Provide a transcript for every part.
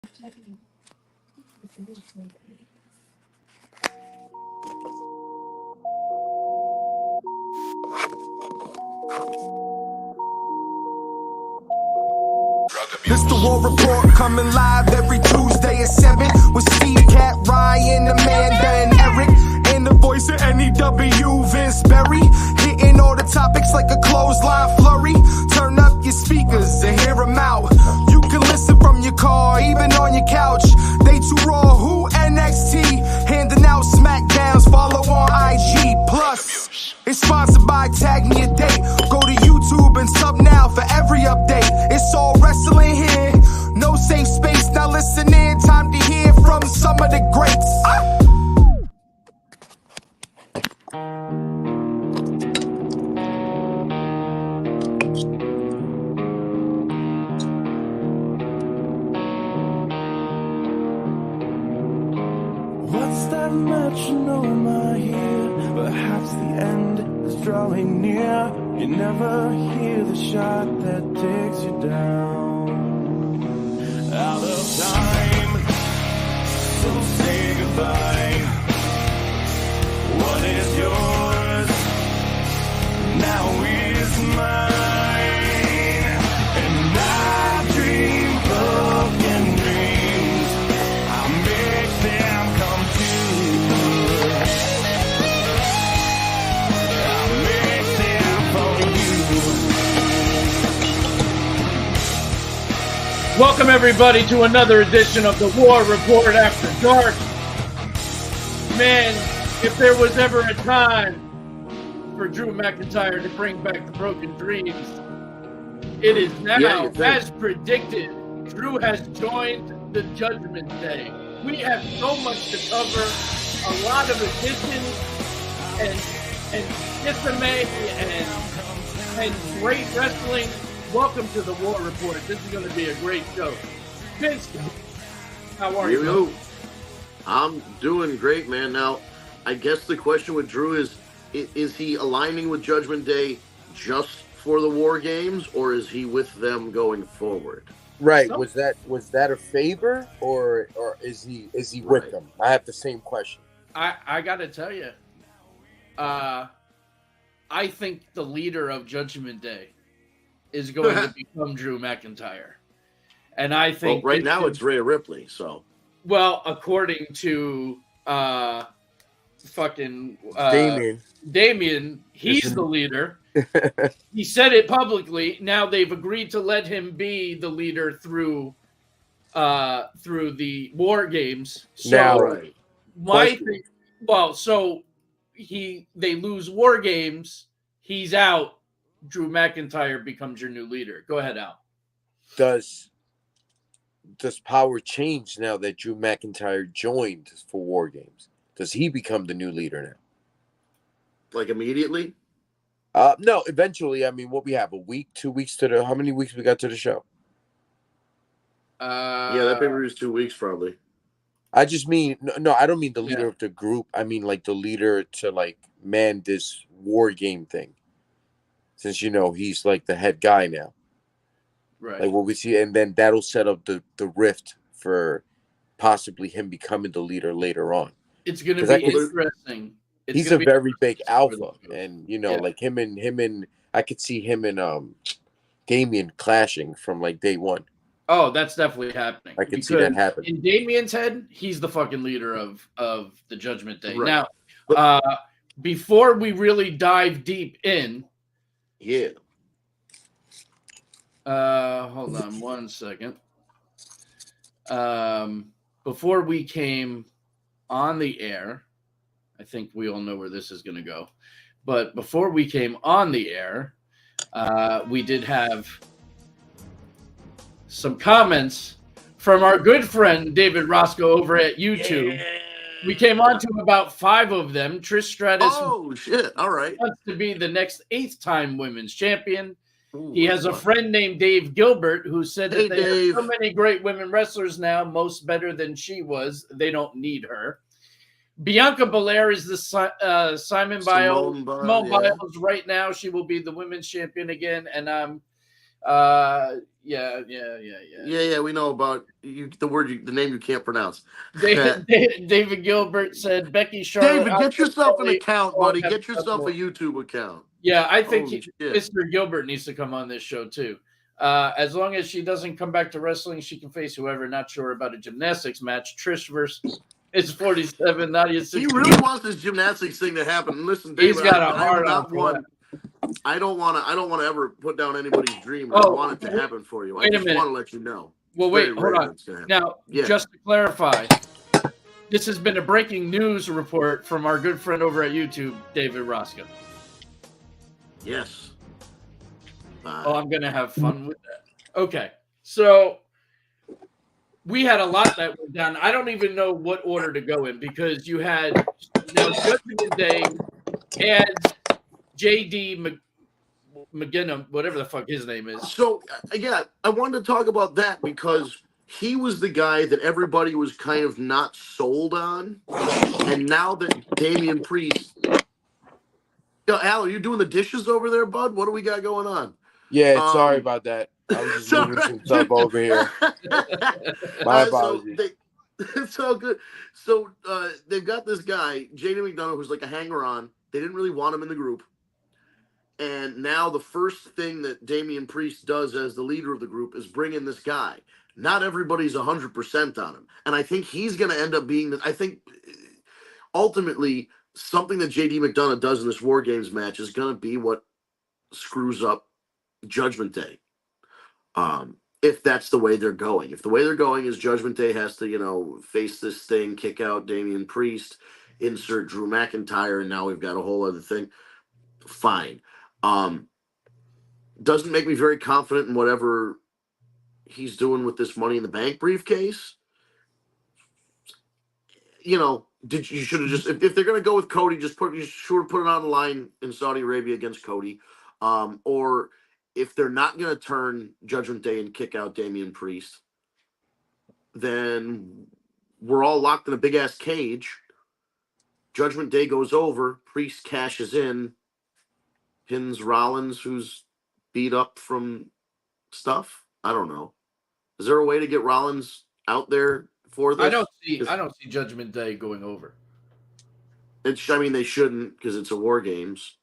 This the War Report coming live every Tuesday at 7 with Steve, Cat, Ryan, Amanda, and Eric. And the voice of NEW, Vince Berry. Hitting all the topics like a clothesline flurry. Turn up your speakers and hear them out. You can listen from your car, even on your couch. They too raw, who NXT? Handing out SmackDowns, follow on IG. Plus, it's sponsored by TagMeADate. Go to YouTube and sub now for every update. It's all wrestling here. No safe space. Now listen in. Time to hear from some of the greats. What's that metronome I hear? Perhaps the end is drawing near. You never hear the shot that takes you down. Out of time, so say goodbye. What is yours now is mine. And I dream broken dreams. I make them come true. I make them for you. Welcome, everybody, to another edition of the War Report After Dark. Man, if there was ever a time for Drew McIntyre to bring back the broken dreams, it is now. Yeah, as predicted, Drew has joined the Judgment Day. We have so much to cover, a lot of additions and dismay and great wrestling. Welcome to the War Report. This is going to be a great show. Vince, how are you? I'm doing great, man. Now, I guess the question with Drew is he aligning with Judgment Day just for the War Games, or is he with them going forward? Right. Was that a favor, or is he with them? I have the same question. I got to tell you, I think the leader of Judgment Day is going to become Drew McIntyre. And I think right now it's Rhea Ripley, so. Well, according to Damien, he's the leader. He said it publicly. Now they've agreed to let him be the leader through the War Games. So they lose War Games, he's out. Drew McIntyre becomes your new leader. Go ahead, Al. Does power change now that Drew McIntyre joined for War Games? Does he become the new leader now? Like immediately? No, eventually. I mean, what we have, a week, 2 weeks how many weeks we got to the show? Yeah, that pay-per-view is 2 weeks probably. I just mean, no, I don't mean the leader of the group. I mean like the leader to like man this War Game thing. Since, he's like the head guy now. Right. Like what we see, and then that'll set up the rift for possibly him becoming the leader later on. It's going to be interesting. He's a very big alpha, and like him and I could see him and Damien clashing from like day one. Oh, that's definitely happening. I can see that happen. In Damien's head, he's the fucking leader of the Judgment Day. Right. Now, before we really dive deep in, hold on one second. Before we came on the air, I think we all know where this is going to go. But before we came on the air, we did have some comments from our good friend David Roscoe over at YouTube. Yeah. We came on to about 5 of them. Trish Stratus. Oh, shit. All right. Wants to be the next 8th-time women's champion. Ooh, he has a friend named Dave Gilbert who said that they Dave. have so many great women wrestlers now, most better than she was. They don't need her. Bianca Belair is the Simone Biles right now. She will be the women's champion again. And Yeah. Yeah, we know about you. The name you can't pronounce. David Gilbert said Becky, Charlotte, David, get yourself an Bayley account, all buddy. have Get yourself a wrestled. YouTube account. Yeah, I think Holy shit. Mr. Gilbert needs to come on this show too. As long as she doesn't come back to wrestling, she can face whoever. Not sure about a gymnastics match. Trish versus it's 47, Nadia 60. He really wants this gymnastics thing to happen. Listen, He's David, got a I am hard on not for one. that. I don't want to ever put down anybody's dream. I Oh, want it to happen for you. I wait a just minute. want to let you know. Well, It's wait, very hold rare on. that's gonna happen. Now, Yeah. just to clarify, this has been a breaking news report from our good friend over at YouTube, David Roscoe. Yes. Oh, I'm going to have fun with that. Okay. So we had a lot that went down. I don't even know what order to go in because you had now Judgment Day adds JD McGinnis, whatever the fuck his name is. So, yeah, I wanted to talk about that because he was the guy that everybody was kind of not sold on. And now that Damian Priest. Yo, Al, are you doing the dishes over there, bud? What do we got going on? Yeah, sorry about that. I was just moving some stuff over here. My apologies. It's all good. So they've got this guy, JD McDonough, who's like a hanger-on. They didn't really want him in the group. And now the first thing that Damian Priest does as the leader of the group is bring in this guy. Not everybody's 100% on him. And I think he's going to end up being I think ultimately something that JD McDonough does in this War Games match is going to be what screws up Judgment Day. If that's the way they're going. If the way they're going is Judgment Day has to, face this thing, kick out Damian Priest, insert Drew McIntyre, and now we've got a whole other thing. Fine. Doesn't make me very confident in whatever he's doing with this Money in the Bank briefcase. You should have just if they're gonna go with Cody, you should put it on the line in Saudi Arabia against Cody. Or if they're not gonna turn Judgment Day and kick out Damian Priest, then we're all locked in a big ass cage. Judgment Day goes over, Priest cashes in, pins Rollins, who's beat up from stuff. I don't know. Is there a way to get Rollins out there for this? I don't see Judgment Day going over. They shouldn't because it's a War Games.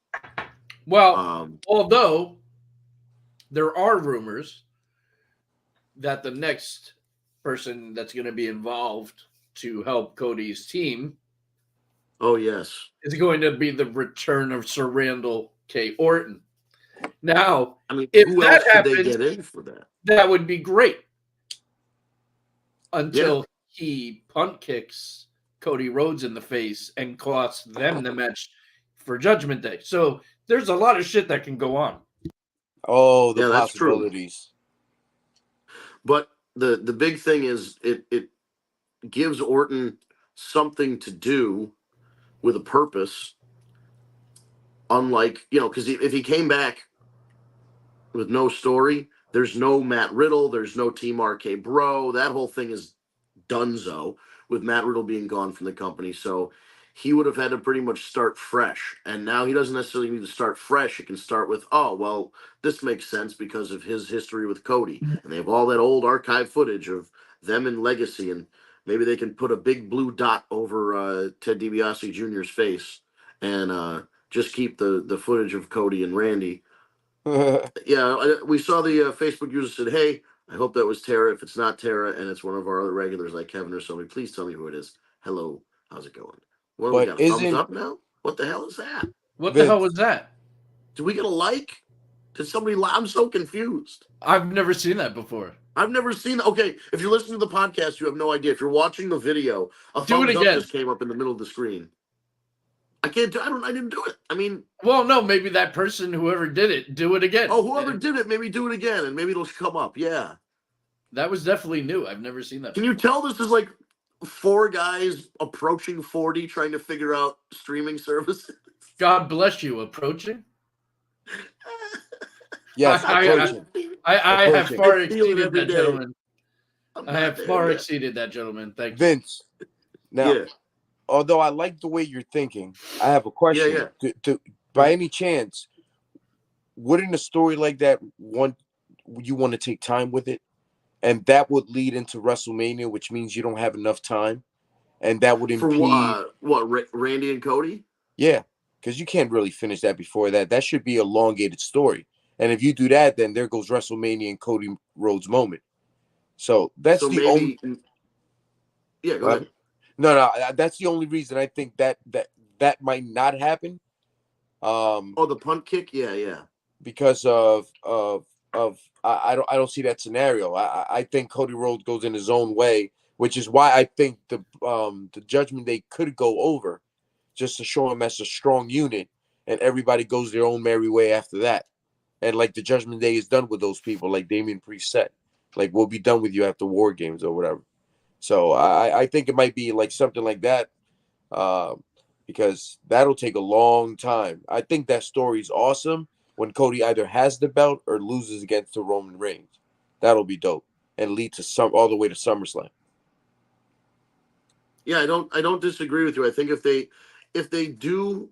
Well, although there are rumors that the next person that's going to be involved to help Cody's team. Oh, yes. Is going to be the return of Sir Randall K. Orton. Now, if who that else happens, they get in for that? That would be great. Until he punt kicks Cody Rhodes in the face and costs them the match for Judgment Day. So there's a lot of shit that can go on. Oh, the possibilities. But the big thing is it gives Orton something to do with a purpose. Unlike, because if he came back with no story, there's no Matt Riddle, there's no Team RK Bro. That whole thing is donezo with Matt Riddle being gone from the company. So he would have had to pretty much start fresh. And now he doesn't necessarily need to start fresh. It can start with, this makes sense because of his history with Cody. And they have all that old archive footage of them in Legacy. And maybe they can put a big blue dot over Ted DiBiase Jr.'s face and just keep the footage of Cody and Randy. We saw the Facebook user said, hey, I hope that was Tara. If it's not Tara and it's one of our other regulars like Kevin or somebody, please tell me who it is. Hello, how's it going? What, we got a thumbs up now? What the hell is that? What the hell was that? Did we get a like? Did somebody I'm so confused. I've never seen that before. I've never seen. Okay, if you're listening to the podcast, you have no idea. If you're watching the video, a thumbs up just came up in the middle of the screen. I didn't do it. Well, no, maybe that person, whoever did it, do it again. Oh, whoever did it, maybe do it again, and maybe it'll come up. Yeah. That was definitely new. I've never seen that. Can you tell this is like 4 guys approaching 40 trying to figure out streaming services? God bless you, approaching? Yes, approaching. I have far exceeded that, gentleman. I have far exceeded that, gentleman. Thank you. Vince, now, although I like the way you're thinking, I have a question. By any chance, wouldn't a story like that you want to take time with it, and that would lead into WrestleMania, which means you don't have enough time, and that would For impede. Randy and Cody? Yeah, because you can't really finish that before that. That should be a elongated story. And if you do that, then there goes WrestleMania and Cody Rhodes moment. So that's So the only. maybe, yeah, go ahead. No, that's the only reason I think that might not happen. Oh, the punt kick? Yeah, yeah. Because of I don't see that scenario. I think Cody Rhodes goes in his own way, which is why I think the Judgment Day could go over, just to show him as a strong unit, and everybody goes their own merry way after that. And like the Judgment Day is done with those people, like Damian Priest said, like we'll be done with you after War Games or whatever. So I think it might be like something like that, because that'll take a long time. I think that story's awesome when Cody either has the belt or loses against the Roman Reigns. That'll be dope and lead to all the way to SummerSlam. Yeah, I don't disagree with you. I think if they do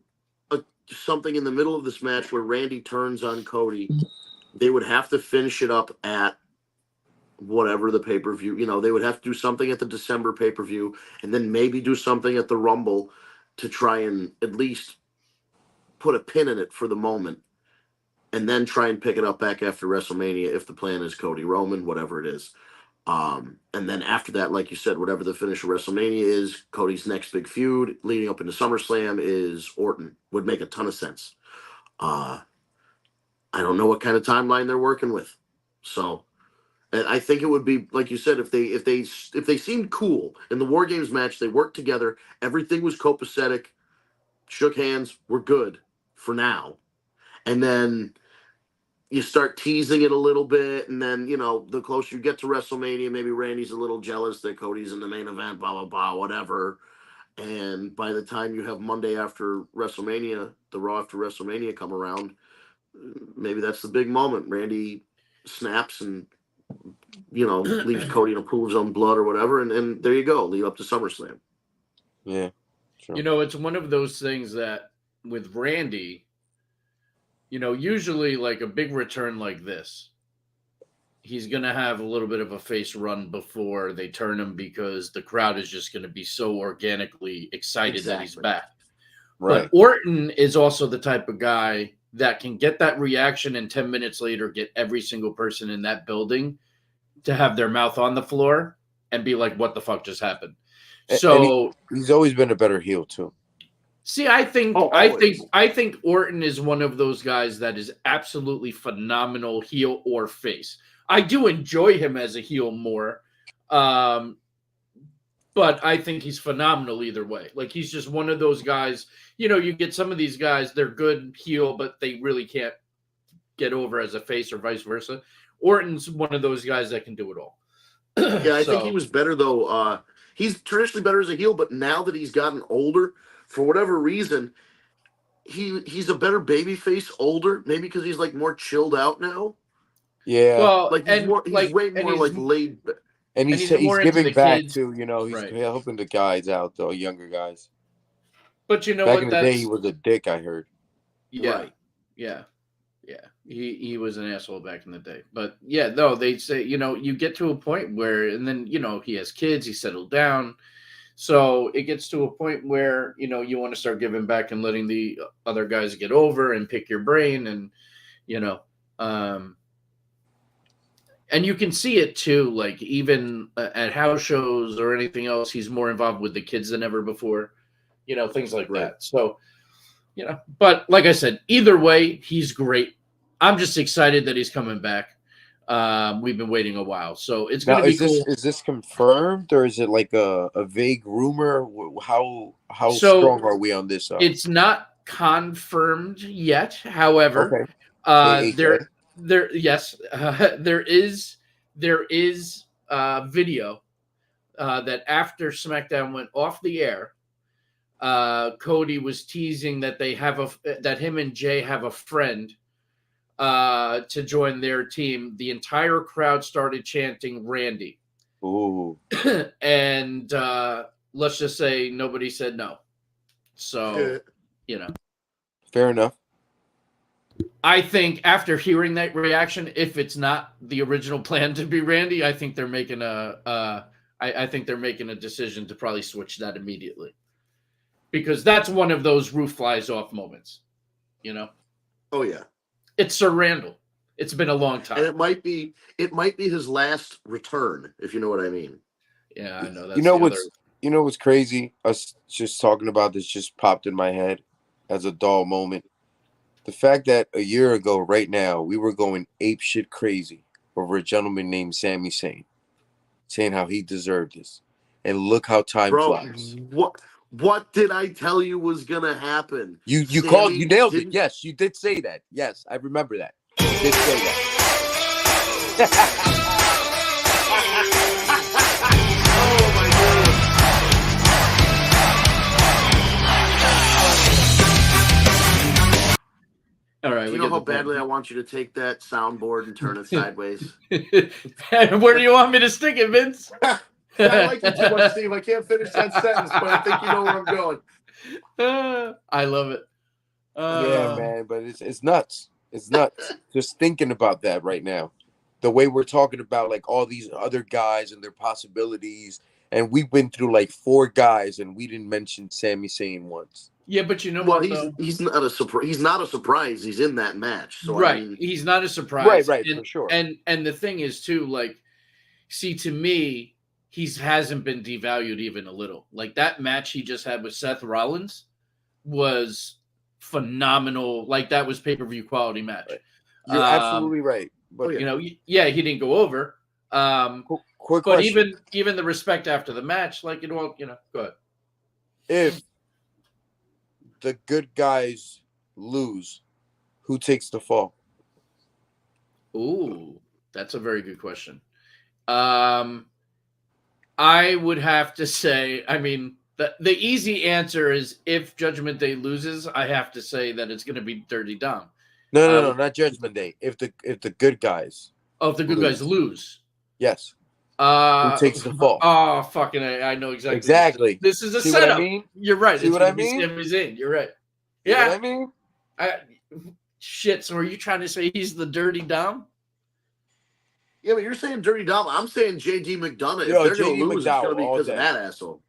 something in the middle of this match where Randy turns on Cody, they would have to finish it up at whatever the pay-per-view. They would have to do something at the December pay-per-view, and then maybe do something at the Rumble to try and at least put a pin in it for the moment, and then try and pick it up back after WrestleMania if the plan is Cody Roman, whatever it is. And then after that, like you said, whatever the finish of WrestleMania is, Cody's next big feud leading up into SummerSlam is Orton. Would make a ton of sense. I don't know what kind of timeline they're working with, so and I think it would be like you said, if they seemed cool in the War Games match, they worked together, everything was copacetic, shook hands, we're good for now, and then you start teasing it a little bit, and then the closer you get to WrestleMania, maybe Randy's a little jealous that Cody's in the main event, blah blah blah, whatever. And by the time you have Monday after WrestleMania, the Raw after WrestleMania come around, maybe that's the big moment. Randy snaps and leaves Cody in a pool of his own blood or whatever, and there you go, lead up to SummerSlam. Yeah, sure. It's one of those things that with Randy, usually like a big return like this, he's going to have a little bit of a face run before they turn him because the crowd is just going to be so organically excited that he's back. Right. But Orton is also the type of guy that can get that reaction and 10 minutes later get every single person in that building to have their mouth on the floor and be like, what the fuck just happened? So he's always been a better heel too. See, I think Orton is one of those guys that is absolutely phenomenal heel or face. I do enjoy him as a heel more, but I think he's phenomenal either way. Like he's just one of those guys. You get some of these guys; they're good heel, but they really can't get over as a face or vice versa. Orton's one of those guys that can do it all. Yeah, I think he was better though. He's traditionally better as a heel, but now that he's gotten older, for whatever reason, he's a better babyface older. Maybe because he's like more chilled out now. Yeah, well, like he's way more like laid. And he's giving back kids. Too. He's helping the guys out, the younger guys. But back in the day, he was a dick. I heard. Yeah, right. Yeah. He was an asshole back in the day. But yeah, no, they say you get to a point where, and then he has kids, he settled down. So it gets to a point where, you want to start giving back and letting the other guys get over and pick your brain. And, and you can see it too, like even at house shows or anything else, he's more involved with the kids than ever before, things like that. So, but like I said, either way, he's great. I'm just excited that he's coming back. We've been waiting a while, so it's going to be cool. Is this confirmed or is it like a vague rumor? How strong are we on this? It's not confirmed yet. However, there is video that after SmackDown went off the air, Cody was teasing that that him and Jay have a friend to join their team. The entire crowd started chanting Randy. Ooh. And let's just say nobody said no. So, Fair enough. I think after hearing that reaction, if it's not the original plan to be Randy, I think they're making I think they're making a decision to probably switch that immediately, because that's one of those roof flies off moments. You know, Oh yeah, it's Sir Randall. It's been a long and time. it might be his last return, if you know what I mean. Yeah, I know You that's know the other. what's crazy? Us just talking about this just popped in my head as a dull moment. The fact that a year ago, right now, we were going ape shit crazy over a gentleman named Sami Zayn, saying how he deserved this, and look how time Bro, flies. what did I tell you was gonna happen? You Sammy nailed it. didn't. Yes, you did say that. Yes, I remember that. You did say that. Oh my god. All right, Do we you know get how the point. badly I want you to take that soundboard and turn it sideways? Where do you want me to stick it, Vince? I like you too much, Steve. I can't finish that sentence, but I think you know where I'm going. I love it. Yeah, man, but it's nuts. It's nuts. Just thinking about that right now. The way we're talking about like all these other guys and their possibilities, and we've been through like 4 guys, and we didn't mention Sami Zayn once. Yeah, but you know Well, what though? he's not a surprise. He's not a surprise. He's in that match. So I Right. mean, He's not a surprise. Right, And for sure. and the thing is too, like, see, to me, he hasn't been devalued even a little. Like that match he just had with Seth Rollins was phenomenal. Like that was pay-per-view quality match. Right. You're absolutely right. But You know, yeah, he didn't go over. quick But question: even the respect after the match, like it all, go ahead. if the good guys lose, who takes the fall? Ooh, that's a very good question. I would have to say, I mean, the easy answer is if Judgment Day loses, I have to say that it's going to be Dirty Dom. No, not Judgment Day. If the good guys, Oh, if the good guys lose. yes, who takes the fall? Oh, fucking! I know exactly. Exactly. This is a See setup. what I mean? You're right. See It's what I gonna be mean? Sami Zayn. You're right. See Yeah. what I mean? Shit. So are you trying to say he's the Dirty Dom? yeah, but you're saying Dirty Dom. I'm saying JD McDonough. Yo, If they're JD gonna lose, it's gonna McDowell be all because of day. that asshole.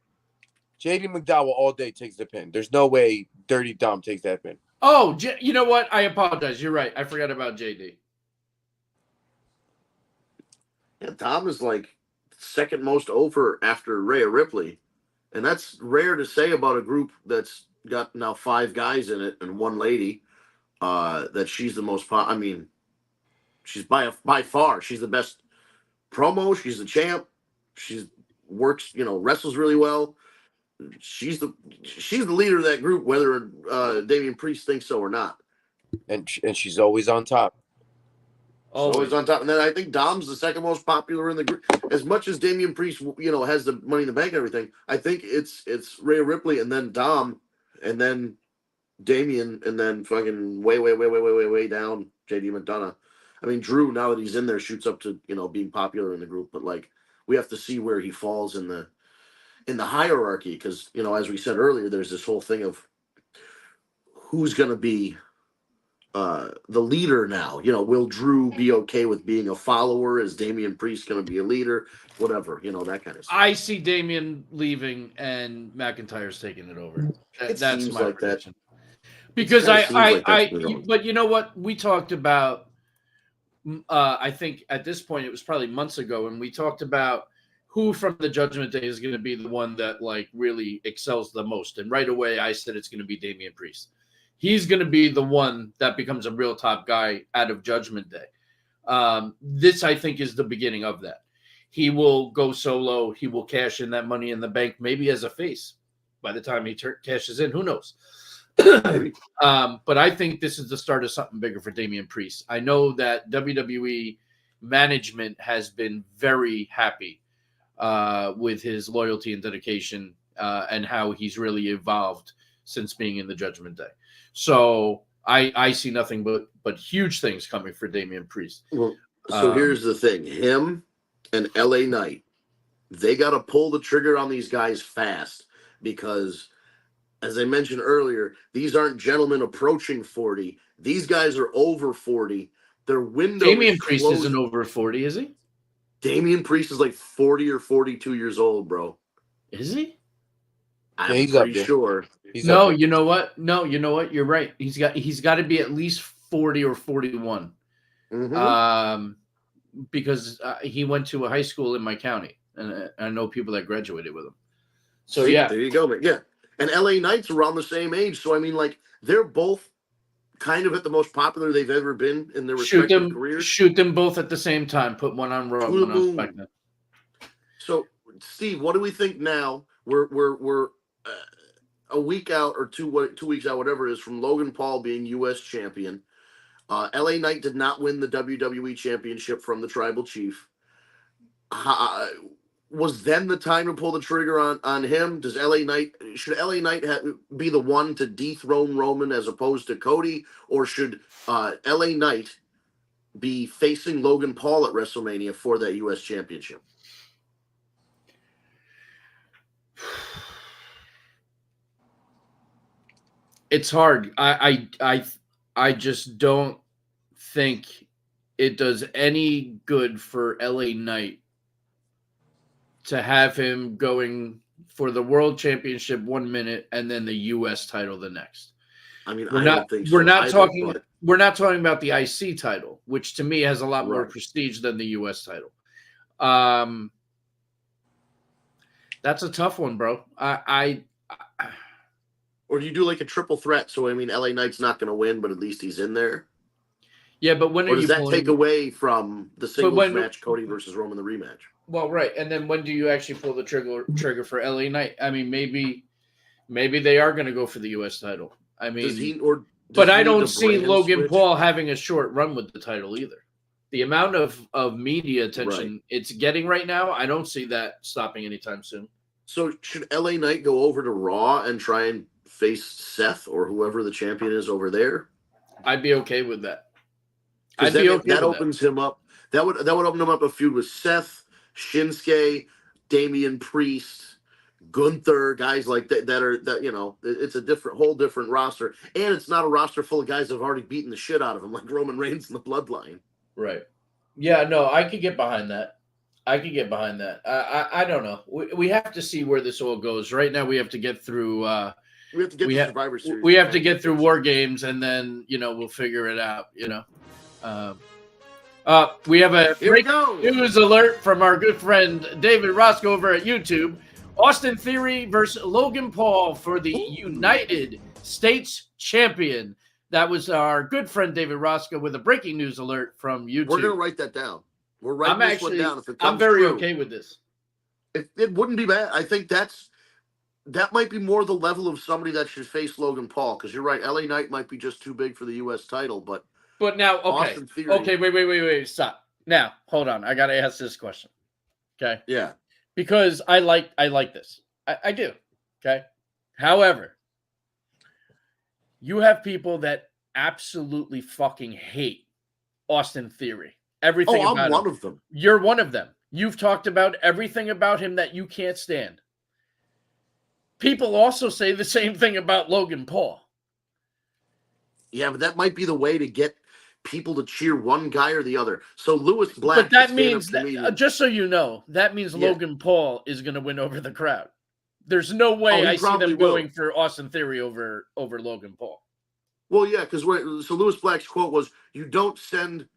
JD McDowell all day takes the pin. There's no way Dirty Dom takes that pin. Oh, you know what? I apologize. You're right. I forgot about JD. Yeah, Dom is like second most over after Rhea Ripley, and that's rare to say about a group that's got now 5 guys in it and 1 lady. That she's the most. I mean, she's by far she's the best promo. She's the champ. She's works. Wrestles really well. She's the leader of that group, whether Damian Priest thinks so or not. And she's always on top. Always on top. And then I think Dom's the second most popular in the group. As much as Damian Priest, has the Money in the Bank and everything, I think it's Rhea Ripley and then Dom, and then Damian, and then fucking way down JD McDonough. I mean, Drew, now that he's in there, shoots up to being popular in the group, but like we have to see where he falls in the hierarchy, because as we said earlier, there's this whole thing of who's going to be the leader now. Will Drew be okay with being a follower? Is Damian Priest going to be a leader? Whatever, that kind of stuff. I see Damian leaving and McIntyre's taking it over. That's seems my like that. prediction. Because But but you know what? We talked about, I think at this point, it was probably months ago, and we talked about who from the Judgment Day is going to be the one that like really excels the most. And right away, I said it's going to be Damian Priest. He's going to be the one that becomes a real top guy out of Judgment Day. This, I think, is the beginning of that. He will go solo. He will cash in that Money in the Bank, maybe as a face. By the time he cashes in, who knows? But I think this is the start of something bigger for Damian Priest. I know that WWE management has been very happy with his loyalty and dedication and how he's really evolved since being in the Judgment Day. So I see nothing but huge things coming for Damian Priest. Well, so here's the thing. Him and LA Knight, they got to pull the trigger on these guys fast, because as I mentioned earlier, these aren't gentlemen approaching 40. These guys are over 40. Their window Damian is Priest closed. isn't over 40, is he? Damian Priest is like 40 or 42 years old, bro. Is he? I'm he's pretty up there. sure. He's No, up there. you know what? No, you know what? You're right. He's got to be at least 40 or 41. Mhm. Because he went to a high school in my county, and I know people that graduated with him. So See, yeah, there you go, man. Yeah. And LA Knights around the same age. So I mean, like, they're both kind of at the most popular they've ever been in their respective careers. shoot them both at the same time. Put one on Raw, To the one on moon. SmackDown. So, Steve, what do we think now? We're a week out or 2 weeks out, whatever it is, from Logan Paul being U.S. champion. LA Knight did not win the WWE championship from the Tribal Chief. Was then the time to pull the trigger on him? Should LA Knight be the one to dethrone Roman as opposed to Cody, or should LA Knight be facing Logan Paul at WrestleMania for that U.S. championship? It's hard. I just don't think it does any good for LA Knight to have him going for the world championship 1 minute and then the US title the next. I mean, We're I not don't think we're so not either, talking but we're not talking about the IC title, which to me has a lot more Right. prestige than the US title. That's a tough one, bro. or do you do like a triple threat? So I mean, LA Knight's not going to win, but at least he's in there. Yeah, but when are Or does you that pulling? take away from the singles when- match, Cody versus Roman, the rematch? Well, right, and then when do you actually pull the trigger for LA Knight? I mean, maybe they are going to go for the US title. I mean, but I don't see Logan Paul having a short run with the title either. The amount of media attention it's getting right now, I don't see that stopping anytime soon. So should LA Knight go over to Raw and try and face Seth or whoever the champion is over there? I'd be okay with that. Because that opens him up. That would open him up a feud with Seth, Shinsuke, Damian Priest, Gunther, guys like that you know, it's a whole different roster, and it's not a roster full of guys that have already beaten the shit out of him like Roman Reigns and the Bloodline. Right. Yeah. No, I could get behind that. I don't know. We have to see where this all goes. Right now, we have to get through. We have to get to Survivor Series. We have to get through War Games, and then we'll figure it out. We have a breaking news alert from our good friend David Roscoe over at YouTube. Austin Theory versus Logan Paul for the United States Champion. That was our good friend David Roscoe with a breaking news alert from YouTube. We're going to write that down. We're writing this one down. If it comes I'm very true. okay with this. It wouldn't be bad. I think that might be more the level of somebody that should face Logan Paul, because you're right. LA Knight might be just too big for the U.S. title, but now, okay. Austin Theory, okay, wait, stop. Now, hold on. I got to ask this question. Okay? Yeah. Because I like this. I do. Okay? However, you have people that absolutely fucking hate Austin Theory. Everything about I'm one him. of them. You're one of them. You've talked about everything about him that you can't stand. People also say the same thing about Logan Paul. Yeah, but that might be the way to get people to cheer one guy or the other. So Lewis Black, but that means that, just so you know, that means Logan Paul is going to win over the crowd. There's no way I see them going for Austin Theory over Logan Paul. Well, yeah, because so Lewis Black's quote was, "You don't send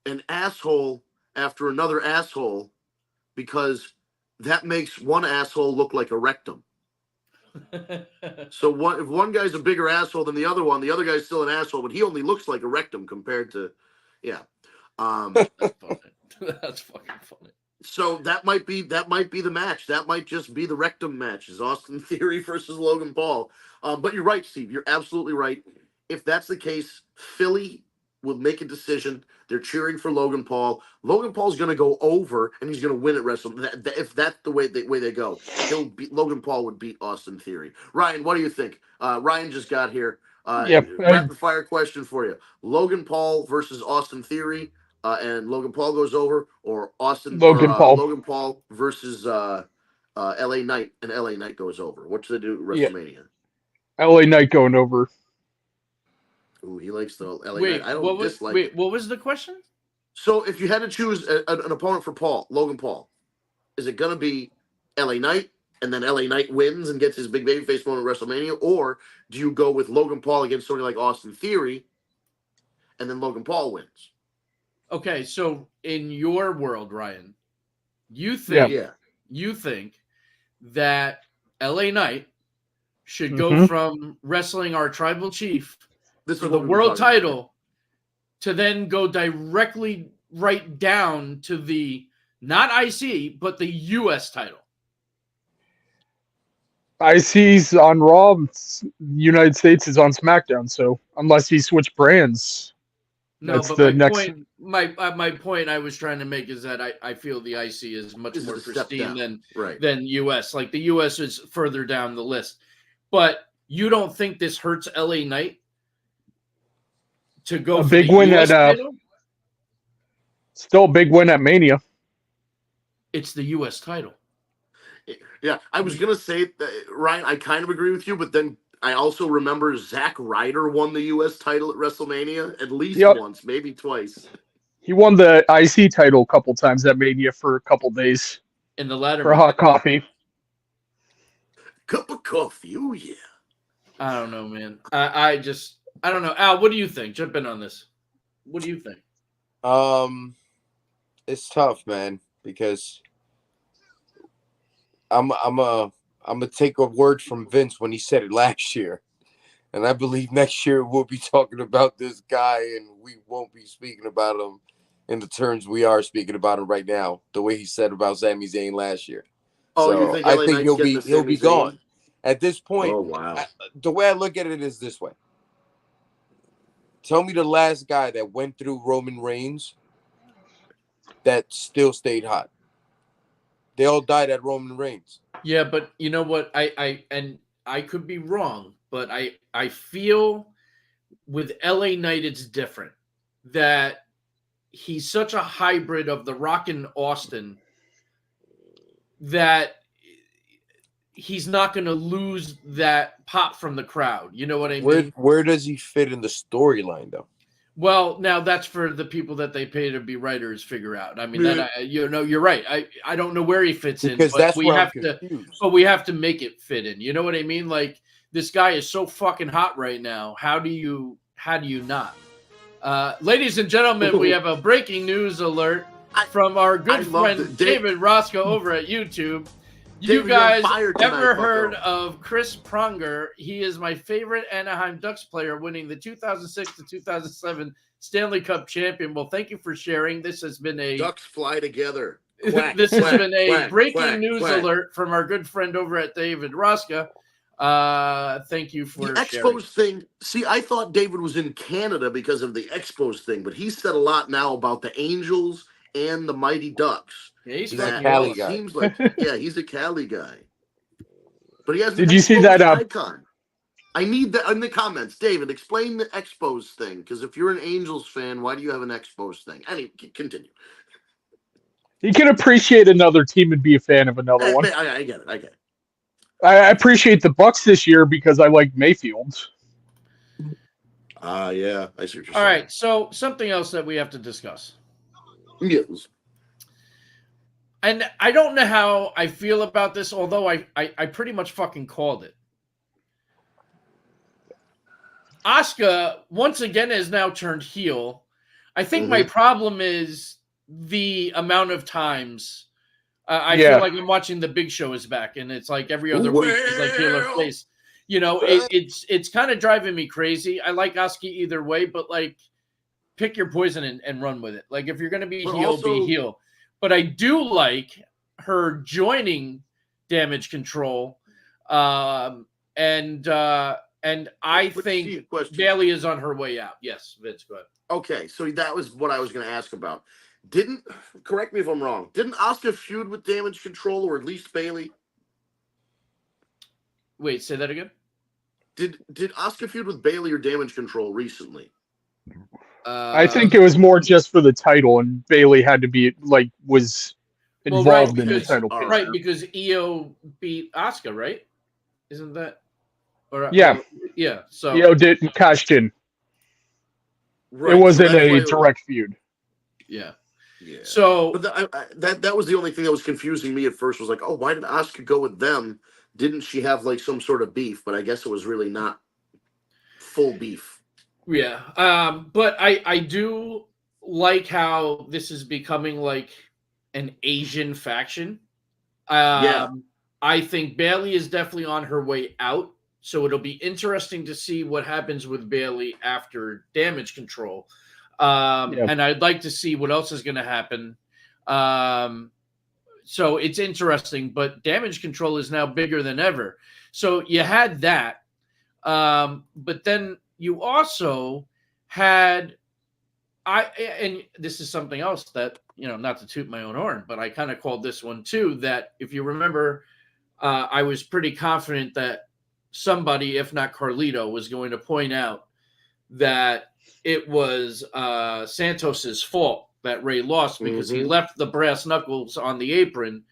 an asshole after another asshole because that makes one asshole look like a rectum." So if one guy's a bigger asshole than the other guy's still an asshole, but he only looks like a rectum compared to, yeah. That's funny. That's fucking funny. So that might be the match. That might just be the rectum match, is Austin Theory versus Logan Paul. But you're right, Steve. You're absolutely right. If that's the case, Philly will make a decision. They're cheering for Logan Paul. Logan Paul's going to go over, and he's going to win at WrestleMania. If that's the way they go, Logan Paul would beat Austin Theory. Ryan, what do you think? Ryan just got here. Rapid fire question for you: Logan Paul versus Austin Theory, and Logan Paul goes over, or Logan Paul versus LA Knight, and LA Knight goes over. What should they do at WrestleMania? LA Knight going over. Ooh, he likes the LA Knight. I don't dislike it. what was the question? So if you had to choose an opponent for Logan Paul, is it going to be LA Knight and then LA Knight wins and gets his big babyface moment at WrestleMania? Or do you go with Logan Paul against somebody like Austin Theory and then Logan Paul wins? Okay, so in your world, Ryan, you think that LA Knight should go from wrestling our tribal chief for the world title to then go directly right down to the not IC but the US title. IC's on Raw, United States is on SmackDown, so unless he switched brands. No, that's but the my next point, my point I was trying to make is that I feel the IC is much more pristine than US. Like the US is further down the list. But you don't think this hurts LA Knight to go a for big the win US at title? Still a big win at Mania. It's the US title. Yeah, I was gonna say that, Ryan. I kind of agree with you, but then I also remember Zack Ryder won the U.S. title at WrestleMania at least once, maybe twice. He won the IC title a couple times at Mania for a couple days. In the ladder for hot coffee. Cup of coffee, oh yeah. I don't know, man. I don't know. Al, what do you think? Jump in on this. What do you think? It's tough, man, because I'm gonna take a word from Vince when he said it last year, and I believe next year we'll be talking about this guy, and we won't be speaking about him in the terms we are speaking about him right now. The way he said about Sami Zayn last year. Oh, so you think I think he'll be gone at this point. Oh wow! The way I look at it is this way. Tell me the last guy that went through Roman Reigns that still stayed hot. They all died at Roman Reigns. Yeah, but you know what? I could be wrong, but I feel with LA Knight it's different. That he's such a hybrid of The Rock and Austin that he's not going to lose that pop from the crowd. You know what I mean? Where does he fit in the storyline, though? Well, now that's for the people that they pay to be writers figure out. I mean, you're right. I don't know where he fits in, because that's where I'm confused. But we have to make it fit in. You know what I mean? Like this guy is so fucking hot right now. How do you not? Ladies and gentlemen, we have a breaking news alert from our good friend David Roscoe over at YouTube. You guys ever heard of Chris Pronger? He is my favorite Anaheim Ducks player, winning the 2006 to 2007 Stanley Cup champion. Well, thank you for sharing. This has been a Ducks fly together. This has been a breaking news alert from our good friend over at David Roscoe. Thank you for the Expos thing. See, I thought David was in Canada because of the Expos thing, but he said a lot now about the Angels and the Mighty Ducks. Yeah, he's a Cali guy. Seems like he's a Cali guy. But he has. Did you see that icon? I need that in the comments, David. Explain the Expos thing, because if you're an Angels fan, why do you have an Expos thing? Anyway, continue. He can appreciate another team and be a fan of another one. I get it. I appreciate the Bucks this year because I like Mayfield. Yeah, I see what you're saying. All right, so something else that we have to discuss. Yes. And I don't know how I feel about this, although I pretty much fucking called it. Asuka, once again, has now turned heel. I think my problem is the amount of times I feel like I'm watching The Big Show is back, and it's like every other week is like heel or face. You know, it's kind of driving me crazy. I like Asuka either way, but like pick your poison and run with it. Like if you're going to be heel, be heel. But I do like her joining Damage Control, and I think Bailey is on her way out. Yes, Vince, go ahead. Okay, so that was what I was going to ask about. Correct me if I'm wrong, didn't Asuka feud with Damage Control, or at least Bailey? Wait, say that again? Did Asuka feud with Bailey or Damage Control recently? I think it was more just for the title, and Bailey had to be was involved in the title. Right, because Io beat Asuka, right? Isn't that? Or, yeah. Yeah. So Io did cashed in. It wasn't a direct feud. Yeah. Yeah. So but that was the only thing that was confusing me at first. Was like, oh, why did Asuka go with them? Didn't she have like some sort of beef? But I guess it was really not full beef. Yeah. But I do like how this is becoming like an Asian faction. Yeah. I think Bailey is definitely on her way out. So it'll be interesting to see what happens with Bailey after Damage Control. And I'd like to see what else is going to happen. So it's interesting, but Damage Control is now bigger than ever. So you had that. But then you also had and this is something else that, not to toot my own horn, but I kind of called this one too, that if you remember, I was pretty confident that somebody, if not Carlito, was going to point out that it was Santos's fault that Ray lost because he left the brass knuckles on the apron,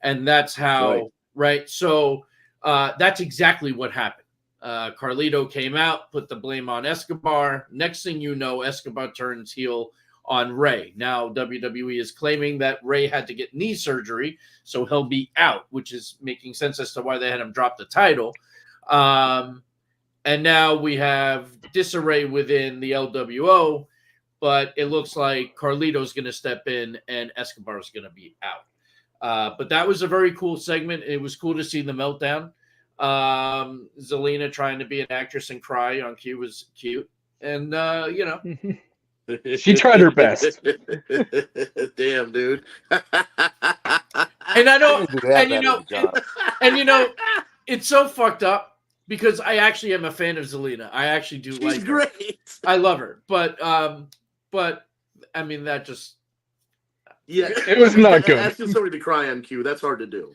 and that's how, right? So that's exactly what happened. Carlito came out, put the blame on Escobar. Next thing you know, Escobar turns heel on Ray. Now WWE is claiming that Ray had to get knee surgery, so he'll be out, which is making sense as to why they had him drop the title. And now we have disarray within the LWO, but it looks like Carlito's going to step in and Escobar's going to be out. But that was a very cool segment. It was cool to see the meltdown. Zelina trying to be an actress and cry on cue was cute. And, she tried her best. Damn, dude. And I don't, it's so fucked up because I actually am a fan of Zelina. I actually do like her. She's great. I love her. But I mean, that just. Yeah. It was not good. Asking somebody to cry on cue, that's hard to do.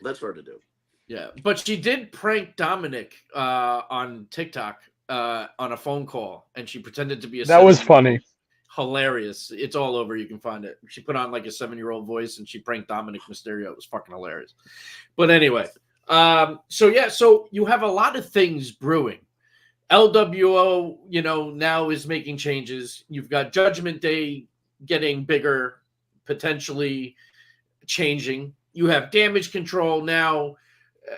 Yeah. But she did prank Dominic on TikTok on a phone call, and she pretended to be a. That was funny. Hilarious. It's all over. You can find it. She put on like a 7-year-old voice and she pranked Dominic Mysterio. It was fucking hilarious. But anyway, so you have a lot of things brewing. LWO, now is making changes. You've got Judgment Day getting bigger, potentially changing. You have Damage Control now.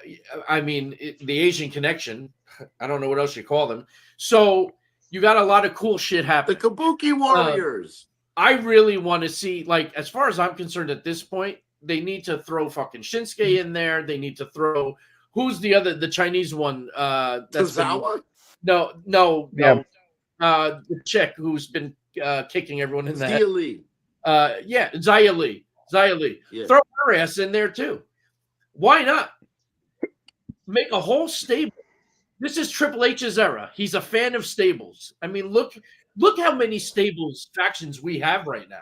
The Asian Connection. I don't know what else you call them. So you got a lot of cool shit happening. The Kabuki Warriors. I really want to see, as far as I'm concerned at this point, they need to throw fucking Shinsuke in there. They need to throw, who's the Chinese one? Tozawa? No. The chick who's been kicking everyone in the head. Xia Li. Yeah. Throw her ass in there too. Why not? Make a whole stable. This is Triple H's era. He's a fan of stables. I mean, look how many stables factions we have right now.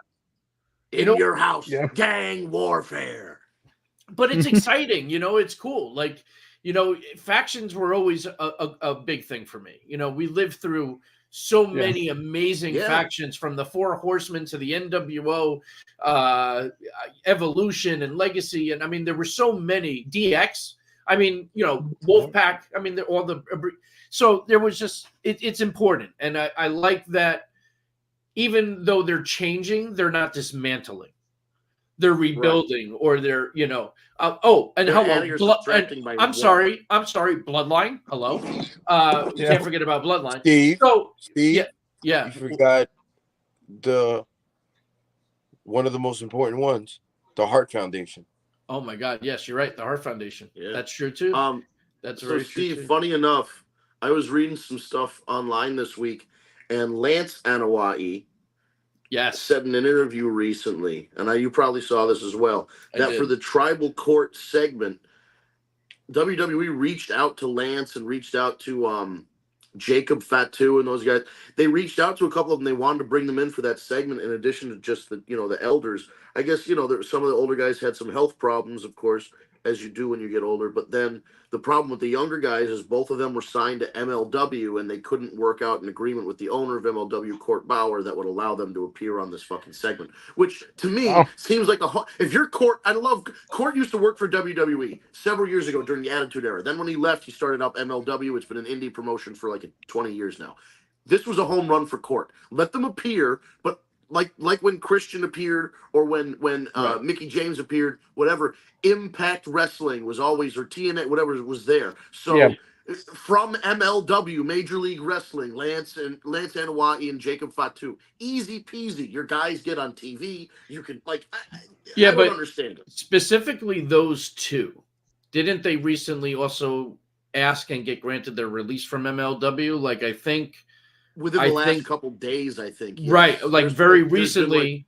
In your house, gang warfare. But it's exciting, it's cool. Factions were always a big thing for me. We lived through so many amazing factions, from the Four Horsemen to the NWO, Evolution and Legacy. And there were so many. DX. Wolfpack. So there was just, it's important. And I like that even though they're changing, they're not dismantling. They're rebuilding, or they're, hello. I'm sorry, Bloodline. Hello. Can't forget about Bloodline. Steve. Yeah. You forgot one of the most important ones, the Hart Foundation. Oh my God! Yes, you're right. The Hart Foundation. Yeah. That's true too. That's so very Steve, true too. Funny enough, I was reading some stuff online this week, and Lance Anoa'i said in an interview recently, and you probably saw this as well, that for the Tribal Court segment, WWE reached out to Lance and reached out to Jacob Fatu and those guys. They reached out to a couple of them. They wanted to bring them in for that segment in addition to just the elders. I guess, some of the older guys had some health problems, of course, as you do when you get older. But then the problem with the younger guys is both of them were signed to MLW, and they couldn't work out an agreement with the owner of MLW, Court Bauer, that would allow them to appear on this fucking segment. Which, to me, seems like if you're Court, Court used to work for WWE several years ago during the Attitude Era. Then when he left, he started up MLW. It's been an indie promotion for 20 years now. This was a home run for Court. Let them appear, but like when Christian appeared or when Right. Mickey James appeared, whatever. Impact Wrestling was always, or TNA, whatever was there. So Yeah. from MLW, Major League Wrestling, Lance Anoa'i and Jacob Fatu, easy peasy. Your guys get on TV. You can I but don't understand it. Specifically, those two, didn't they recently also ask and get granted their release from MLW? Like I think Within the last couple days, I think. Yes. Right, like very there's recently.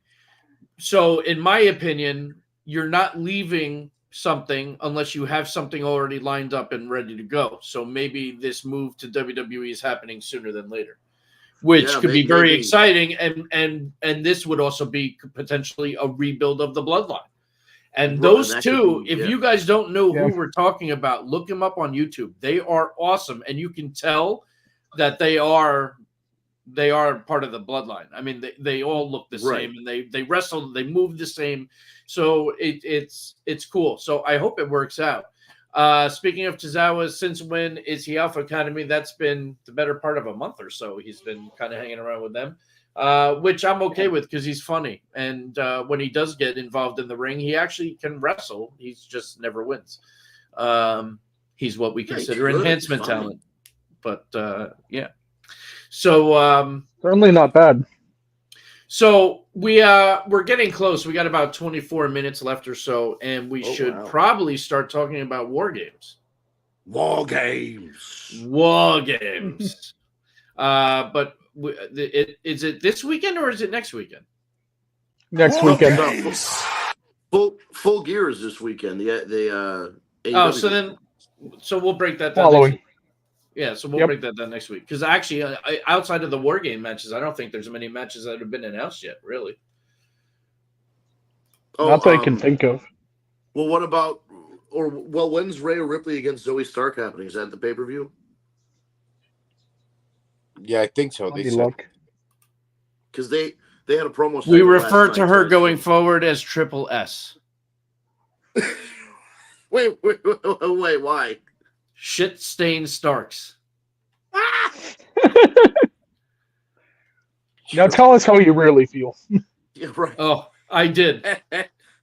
So, in my opinion, you're not leaving something unless you have something already lined up and ready to go. So maybe this move to WWE is happening sooner than later, which could be very exciting. And this would also be potentially a rebuild of the bloodline. And those two, if you guys don't know who we're talking about, look them up on YouTube. They are awesome, and you can tell that they are part of the bloodline. I mean, they all look the same, and they wrestle, they move the same. So it's cool. So I hope it works out. Speaking of Tozawa, since when is he Alpha Academy? That's been the better part of a month or so. He's been kind of hanging around with them, which I'm okay with because he's funny. And when he does get involved in the ring, he actually can wrestle. He's just never wins. He's what we consider enhancement talent. But yeah. So certainly not bad. So we're getting close. We got about 24 minutes left or so, and we should probably start talking about war games. War games. But is it this weekend or is it next weekend? Next weekend. Full Gear is this weekend. So we'll break that down. Following. Yeah, so we'll break that down next week. Because actually, outside of the War Game matches, I don't think there's many matches that have been announced yet, really. Not that I can think of. Well, what about, when's Rhea Ripley against Zoe Stark happening? Is that the pay-per-view? Yeah, I think so. They said. Because they had a promo. We refer to her going forward as Triple S. Wait, why? Shit stain Starks. Now tell us how you really feel. Yeah, right. Oh, I did.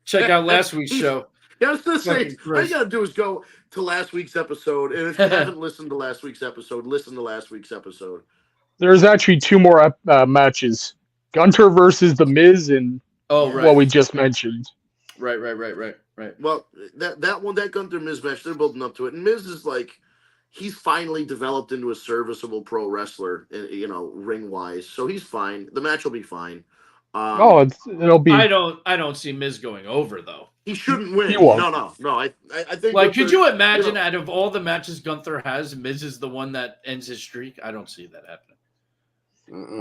Check out last week's show. Yeah, I was going to say, all you got to do is go to last week's episode. And if you haven't listened to last week's episode, listen to last week's episode. There's actually two more matches. Gunter versus The Miz and what we just mentioned. Right. Well, that Gunter Miz match, they're building up to it. And Miz is he's finally developed into a serviceable pro wrestler, ring wise. So he's fine. The match will be fine. It'll be. I don't see Miz going over though. He shouldn't win. He won't. No. I think. Could you imagine out of all the matches Gunther has, Miz is the one that ends his streak? I don't see that happening.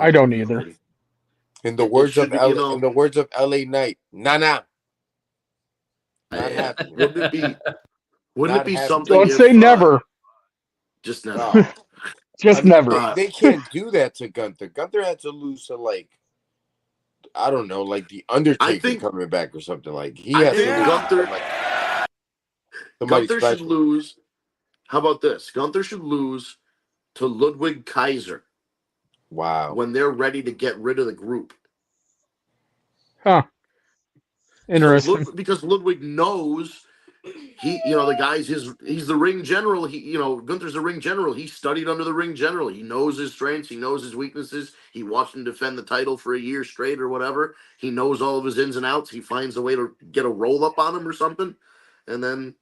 I don't either. In the words of LA Knight, nah. Not happening. Wouldn't it be something? Don't say never. Just never. Just never. They can't do that to Gunther. Gunther had to lose to I don't know, the Undertaker coming back or something. He has to Gunther should lose. How about this? Gunther should lose to Ludwig Kaiser. Wow. When they're ready to get rid of the group. Huh. Interesting. Because Ludwig knows the guys, he's the ring general. Gunther's the ring general. He studied under the ring general. He knows his strengths. He knows his weaknesses. He watched him defend the title for a year straight or whatever. He knows all of his ins and outs. He finds a way to get a roll up on him or something. And then,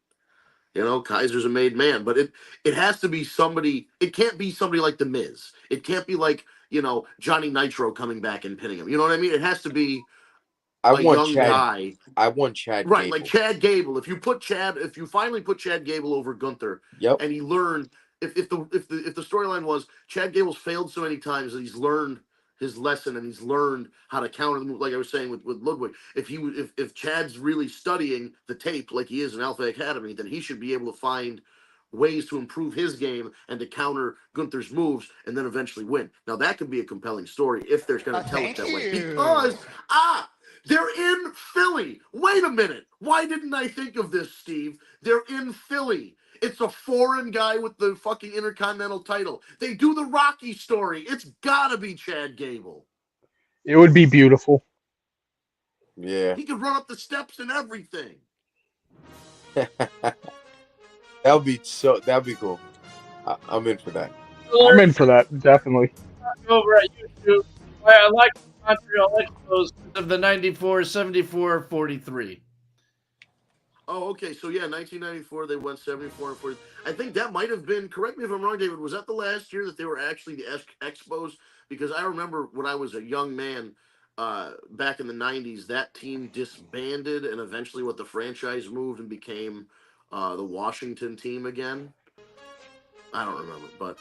Kaiser's a made man. But it has to be somebody. It can't be somebody like The Miz. It can't be Johnny Nitro coming back and pinning him. You know what I mean? It has to be guy. I want Chad right, Gable. Like Chad Gable. If you finally put Chad Gable over Gunther, and he learned if the storyline was Chad Gable's failed so many times that he's learned his lesson and he's learned how to counter the move, like I was saying with Ludwig. If Chad's really studying the tape like he is in Alpha Academy, then he should be able to find ways to improve his game and to counter Gunther's moves and then eventually win. Now that could be a compelling story if they're going to tell it that way. Because they're in Philly. Wait a minute. Why didn't I think of this, Steve? They're in Philly. It's a foreign guy with the fucking Intercontinental title. They do the Rocky story. It's gotta be Chad Gable. It would be beautiful. Yeah. He could run up the steps and everything. That'd be cool. I'm in for that. I'm in for that, definitely. Over at YouTube. I like the Montreal Expos of the 94, 74, 43. Oh, okay. So yeah, 1994 they went 74 and 40. I think that might have been. Correct me if I'm wrong, David. Was that the last year that they were actually the Expos? Because I remember when I was a young man, back in the 90s, that team disbanded, and eventually, what the franchise moved and became the Washington team again. I don't remember, but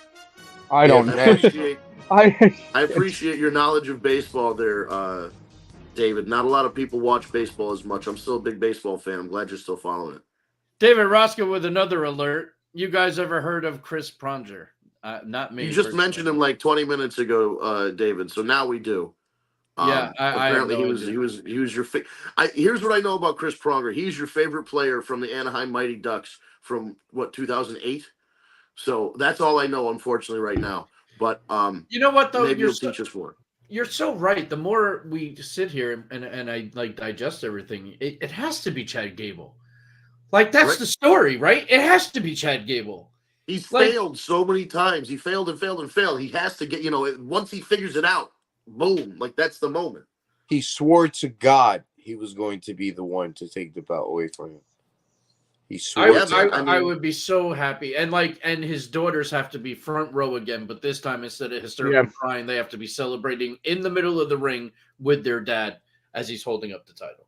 I don't I know. appreciate I I appreciate your knowledge of baseball there, David. Not a lot of people watch baseball as much. I'm still a big baseball fan. I'm glad you're still following it. David Roscoe with another alert. You guys ever heard of Chris Pronger? Not me. You just personally. mentioned him like 20 minutes ago, David. So now we do. Yeah, I have apparently no he idea. was your. Here's what I know about Chris Pronger. He's your favorite player from the Anaheim Mighty Ducks from what 2008. So that's all I know, unfortunately, right now. But You know what though? maybe you'll teach us more. You're so right. The more we sit here and I like digest everything, it has to be Chad Gable. Like that's Right. the story, right? It has to be Chad Gable. He's Like- failed so many times. He failed and failed and failed. He has to get, once he figures it out, boom, like that's the moment. He swore to God he was going to be the one to take the belt away from him. He swore. I would be so happy, and his daughters have to be front row again, but this time instead of hysterical crying, they have to be celebrating in the middle of the ring with their dad as he's holding up the title.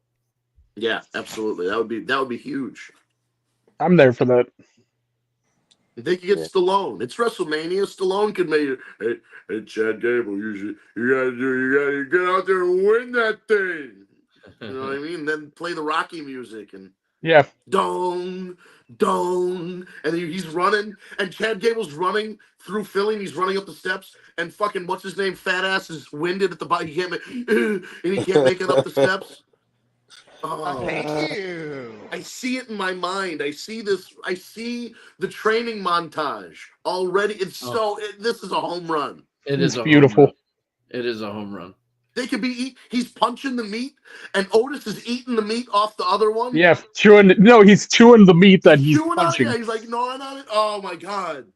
Yeah, absolutely. That would be huge. I'm there for that. They could get Stallone. It's WrestleMania. Stallone could make it. Hey, Chad Gable, you gotta get out there and win that thing. You know what I mean? Then play the Rocky music and Yeah. dong, and then he's running, and Chad Gable's running through Philly, and he's running up the steps, and fucking what's his name, fat ass is winded at the bottom. He can't make it up the steps. Oh, Thank you. I see it in my mind. I see the training montage already. This is a home run. It's beautiful. It is a home run. They could be he's punching the meat, and Otis is eating the meat off the other one. Yeah, he's chewing the meat that he's punching. He's like gnawing on it. Oh my god.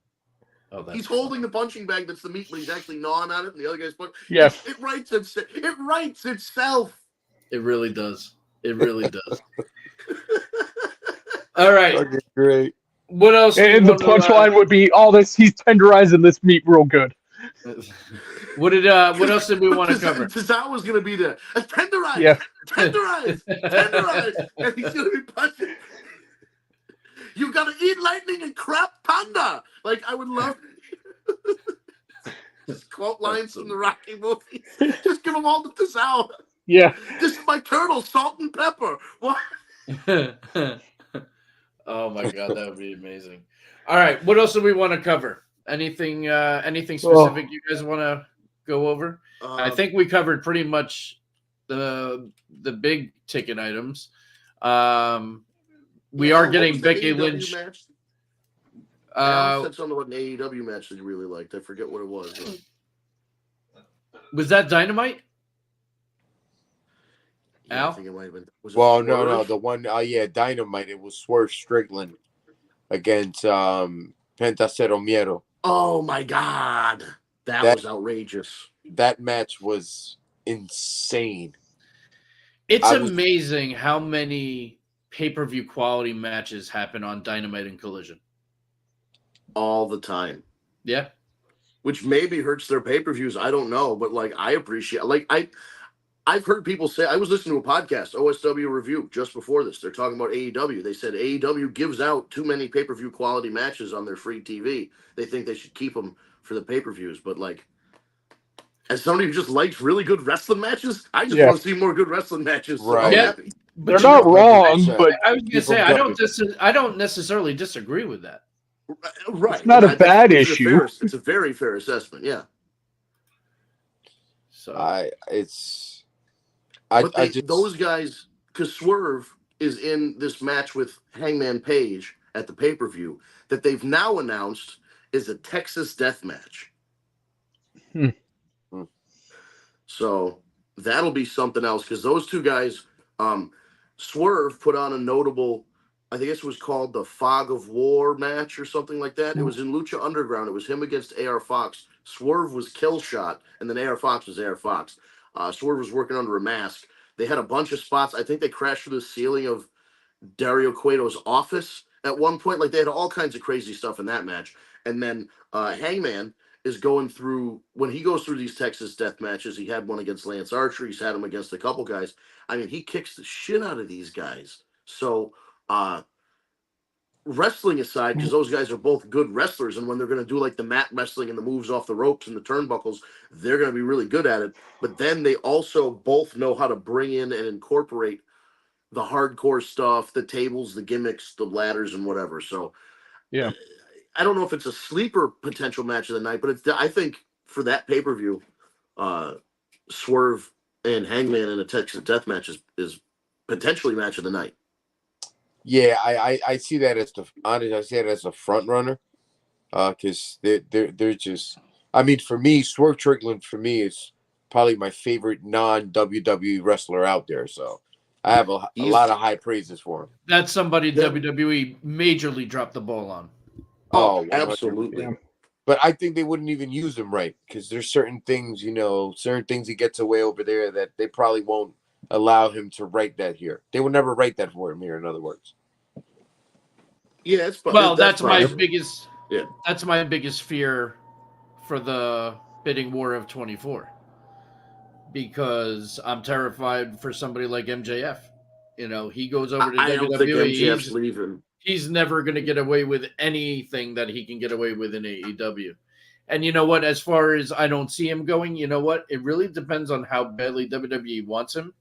He's holding the punching bag that's the meat, but he's actually gnawing on it, and the other guy's punching. Yeah. It writes itself. It really does. It really does. All right. Okay, great. What else? And the punchline would be all this. He's tenderizing this meat real good. What else did we want to cover? Tozawa's going to be there. Tenderize. Yeah. Tenderize. And he's going to be punching. You got to eat lightning and crap panda. Like, I would love just quote lines from the Rocky movie. Just give them all to Tozawa. Yeah. This is my turtle, salt and pepper. What? Oh my god, that would be amazing. All right, what else do we want to cover? Anything specific you guys want to go over? I think we covered pretty much the big ticket items. We are getting Becky Lynch. Match? I said something about an AEW match that you really liked. I forget what it was. Was that Dynamite? Yeah, Al? I think it might have been. No. The one, Dynamite. It was Swerve Strickland against Pentacero Miedo. Oh my god, that was outrageous. That match was insane. It's amazing how many pay-per-view quality matches happen on Dynamite and Collision. All the time. Yeah. Which maybe hurts their pay-per-views. I don't know, but I appreciate. I've heard people say, I was listening to a podcast, OSW Review, just before this. They're talking about AEW. They said AEW gives out too many pay-per-view quality matches on their free TV. They think they should keep them for the pay-per-views. But, as somebody who just likes really good wrestling matches, I just want to see more good wrestling matches. Right. So Yeah. They're not wrong, but I was going to say, I don't necessarily disagree with that. Right. It's not a bad issue. It's a very fair assessment, yeah. So those guys, because Swerve is in this match with Hangman Page at the pay-per-view, that they've now announced is a Texas death match. Hmm. So that'll be something else because those two guys, Swerve put on a notable, I think this was called the Fog of War match or something like that. It was in Lucha Underground. It was him against AR Fox. Swerve was Killshot, and then AR Fox was AR Fox. Swerve was working under a mask. They had a bunch of spots. I think they crashed through the ceiling of Dario Cueto's office at one point. Like they had all kinds of crazy stuff in that match. And then Hangman is going through, when he goes through these Texas death matches, he had one against Lance Archer. He's had him against a couple guys. I mean, he kicks the shit out of these guys. So wrestling aside, because those guys are both good wrestlers, and when they're going to do like the mat wrestling and the moves off the ropes and the turnbuckles, they're going to be really good at it. But then they also both know how to bring in and incorporate the hardcore stuff, the tables, the gimmicks, the ladders, and whatever. So Yeah. I don't know if it's a sleeper potential match of the night, but it's, I think for that pay-per-view, Swerve and Hangman in a Texas death match is potentially match of the night. Yeah, I see that as I see it as a front runner, because they're just. I mean, for me, Swerve Strickland for me is probably my favorite non-WWE wrestler out there. So I have a lot of high praises for him. That's somebody WWE majorly dropped the ball on. Oh, 100%. absolutely. Yeah. But I think they wouldn't even use him right because there's certain things, certain things he gets away over there that they probably won't allow him to write that here. They would never write that for him here, in other words. Yeah, it's Well, that's my possible. biggest. Yeah. That's my biggest fear for the bidding war of 24, because I'm terrified for somebody like MJF. He goes over to I don't think WWE. MJF's leaving. He's never going to get away with anything that he can get away with in AEW. And you know what? As far as I don't see him going, you know what? It really depends on how badly WWE wants him,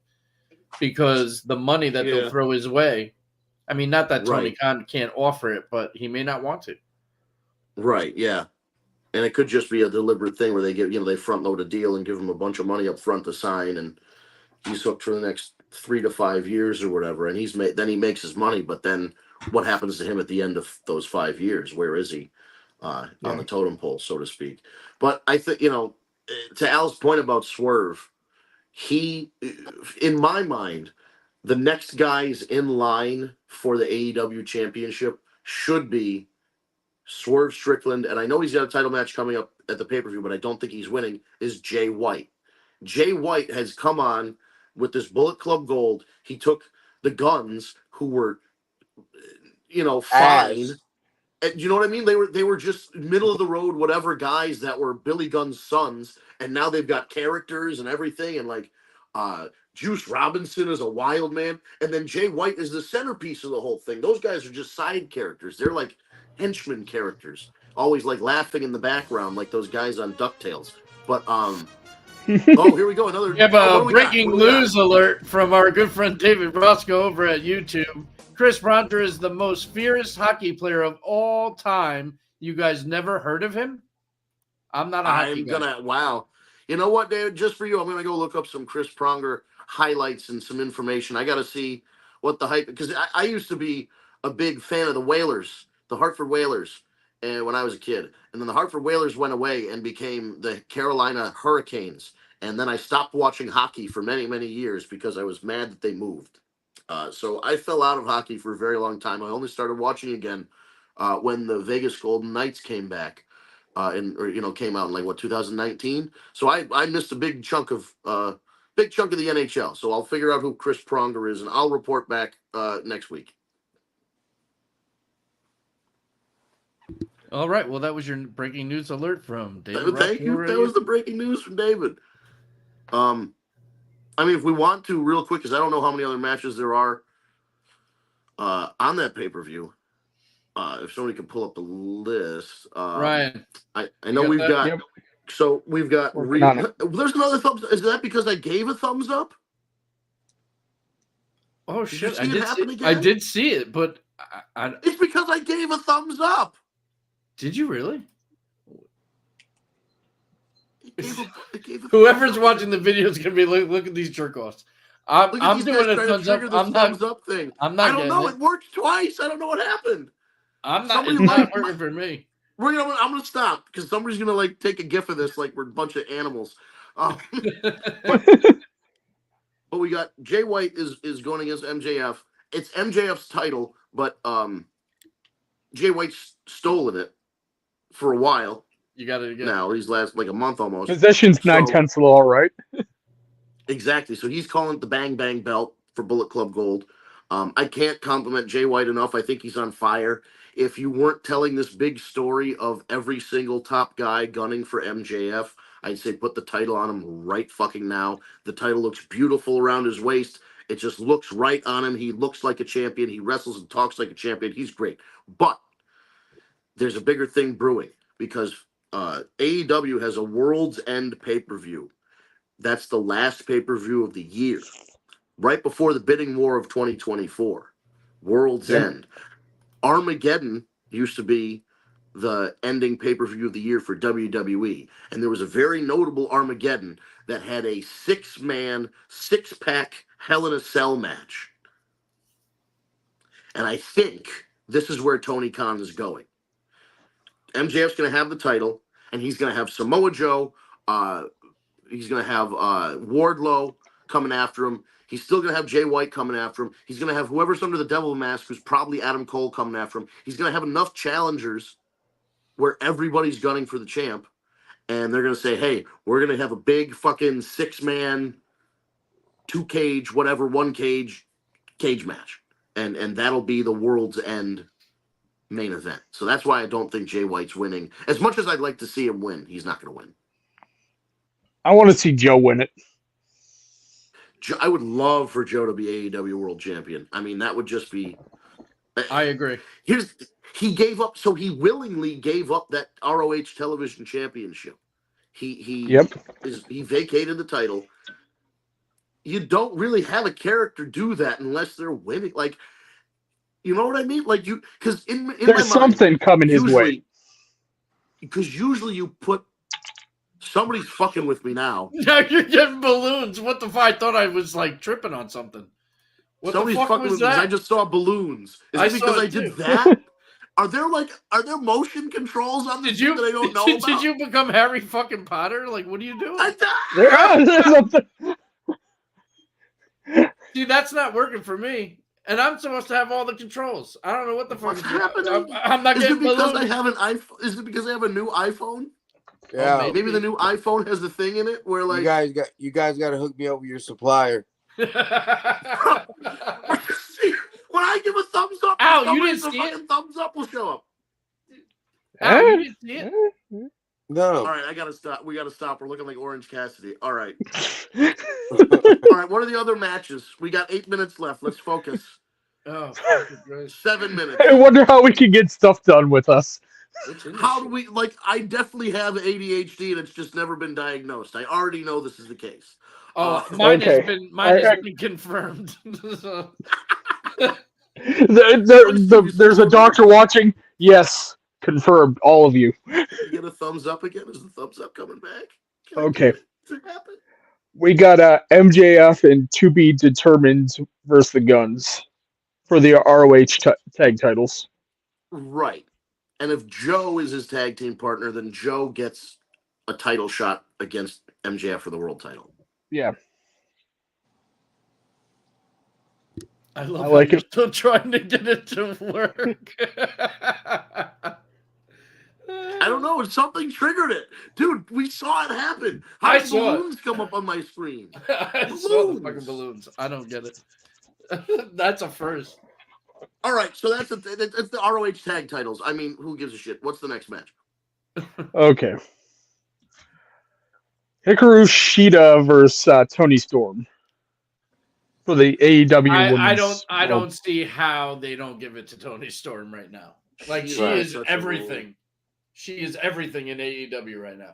because the money that they'll throw his way. I mean, not that Tony Khan can't offer it, but he may not want to. Right, yeah. And it could just be a deliberate thing where they give, they front load a deal and give him a bunch of money up front to sign, and he's hooked for the next 3 to 5 years or whatever, and then he makes his money. But then what happens to him at the end of those 5 years? Where is he on the totem pole, so to speak? But I think, to Al's point about Swerve, he, in my mind, the next guys in line for the AEW championship should be Swerve Strickland, and I know he's got a title match coming up at the pay-per-view, but I don't think he's winning, is Jay White. Jay White has come on with this Bullet Club Gold. He took the Guns, who were, fine. And you know what I mean? They were just middle of the road, whatever guys that were Billy Gunn's sons, and now they've got characters and everything, and like Juice Robinson is a wild man, and then Jay White is the centerpiece of the whole thing. Those guys are just side characters. They're like henchman characters, always like laughing in the background, like those guys on DuckTales. But oh, here we go, another. We have a breaking news alert from our good friend David Roscoe over at YouTube. Chris Bronter is the most fierce hockey player of all time. You guys never heard of him? I'm not a hockey guy. Wow. You know what, David? Just for you, I'm gonna go look up some Chris Pronger highlights and some information. I got to see what the hype, because I used to be a big fan of the Whalers, the Hartford Whalers, and when I was a kid. And then the Hartford Whalers went away and became the Carolina Hurricanes. And then I stopped watching hockey for many, many years because I was mad that they moved. So I fell out of hockey for a very long time. I only started watching again when the Vegas Golden Knights came back, came out in 2019. So I missed a big chunk of the NHL. So I'll figure out who Chris Pronger is, and I'll report back next week. All right. Well, that was your breaking news alert from David. Thank you. That was the breaking news from David. I mean, if we want to, real quick, because I don't know how many other matches there are on that pay-per-view. If somebody could pull up the list. Ryan. I know we've got. Yep. So we've got. There's another thumbs. Is that because I gave a thumbs up? Oh shit! I did see it, but it's because I gave a thumbs up. Did you really? Whoever's watching the video is gonna be like, look at these jerk offs. I'm doing a thumbs up. Thumbs up thing. I'm not. I don't know. It worked twice. I don't know what happened. I'm not. Somebody It's not like working for me. I'm gonna stop because somebody's gonna like take a gif of this like we're a bunch of animals. But we got Jay White is going against MJF. It's MJF's title, but Jay White's stolen it for a while. You got it again. Now he's last like a month almost. Possession's So- 9/10 of the law, right? Exactly. So he's calling it the Bang Bang Belt for Bullet Club Gold. I can't compliment Jay White enough. I think he's on fire. If you weren't telling this big story of every single top guy gunning for MJF, I'd say put the title on him right fucking now. The title looks beautiful around his waist. It just looks right on him. He looks like a champion. He wrestles and talks like a champion. He's great. But there's a bigger thing brewing because AEW has a World's End pay-per-view. That's the last pay-per-view of the year, right before the bidding war of 2024. World's End. Armageddon used to be the ending pay-per-view of the year for WWE, and there was a very notable Armageddon that had a 6-man, 6-pack Hell in a Cell match. And I think this is where Tony Khan is going. MJF's going to have the title, and he's going to have Samoa Joe, he's going to have Wardlow coming after him. He's still going to have Jay White coming after him. He's going to have whoever's under the devil mask, who's probably Adam Cole, coming after him. He's going to have enough challengers where everybody's gunning for the champ. And they're going to say, hey, we're going to have a big fucking 6-man, 2-cage, whatever, 1-cage match. And that'll be the World's End main event. So that's why I don't think Jay White's winning. As much as I'd like to see him win, he's not going to win. I want to see Joe win it. I would love for Joe to be AEW World Champion. I mean, that would just be. I agree. He willingly gave up that ROH Television Championship. He vacated the title. You don't really have a character do that unless they're winning. Like, you know what I mean? Like because in there's my something mind, coming his way. Because usually you put. Somebody's fucking with me now. Now you're getting balloons. What the fuck? I thought I was like tripping on something. Somebody's fucking with me. I just saw balloons. Is it because I did that? Are there motion controls on this that I don't know about? Did you become Harry fucking Potter? Like, what are you doing? See, that's not working for me. And I'm supposed to have all the controls. I don't know what the fuck is happening. I'm not getting balloons. I have an iPhone? Is it because I have a new iPhone? Yeah, maybe the new iPhone has the thing in it where like you guys got to hook me up with your supplier. When I give a thumbs up, Ow, you didn't see it? Thumbs up will show up. Ow, you didn't see it? No. All right, I gotta stop. We gotta stop. We're looking like Orange Cassidy. All right. All right. What are the other matches? We got 8 minutes left. Let's focus. Oh, 7 minutes. I wonder how we can get stuff done with us. How do we I definitely have ADHD and it's just never been diagnosed. I already know this is the case. Oh, mine has been confirmed. There's a doctor watching. Yes, confirmed. All of you. You get a thumbs up again? Is the thumbs up coming back? Okay. Does it happen? We got MJF and To Be Determined versus the Guns for the ROH tag titles. Right. And if Joe is his tag team partner, then Joe gets a title shot against MJF for the world title. Yeah. I like it. Still trying to get it to work. I don't know. Something triggered it. Dude, we saw it happen. How did balloons come up on my screen? I saw the fucking balloons. I don't get it. That's a first. All right, so that's the ROH tag titles. I mean, who gives a shit? What's the next match? Okay. Hikaru Shida versus Tony Storm for the AEW. I don't see how they don't give it to Tony Storm right now. Like she is everything. She is everything in AEW right now.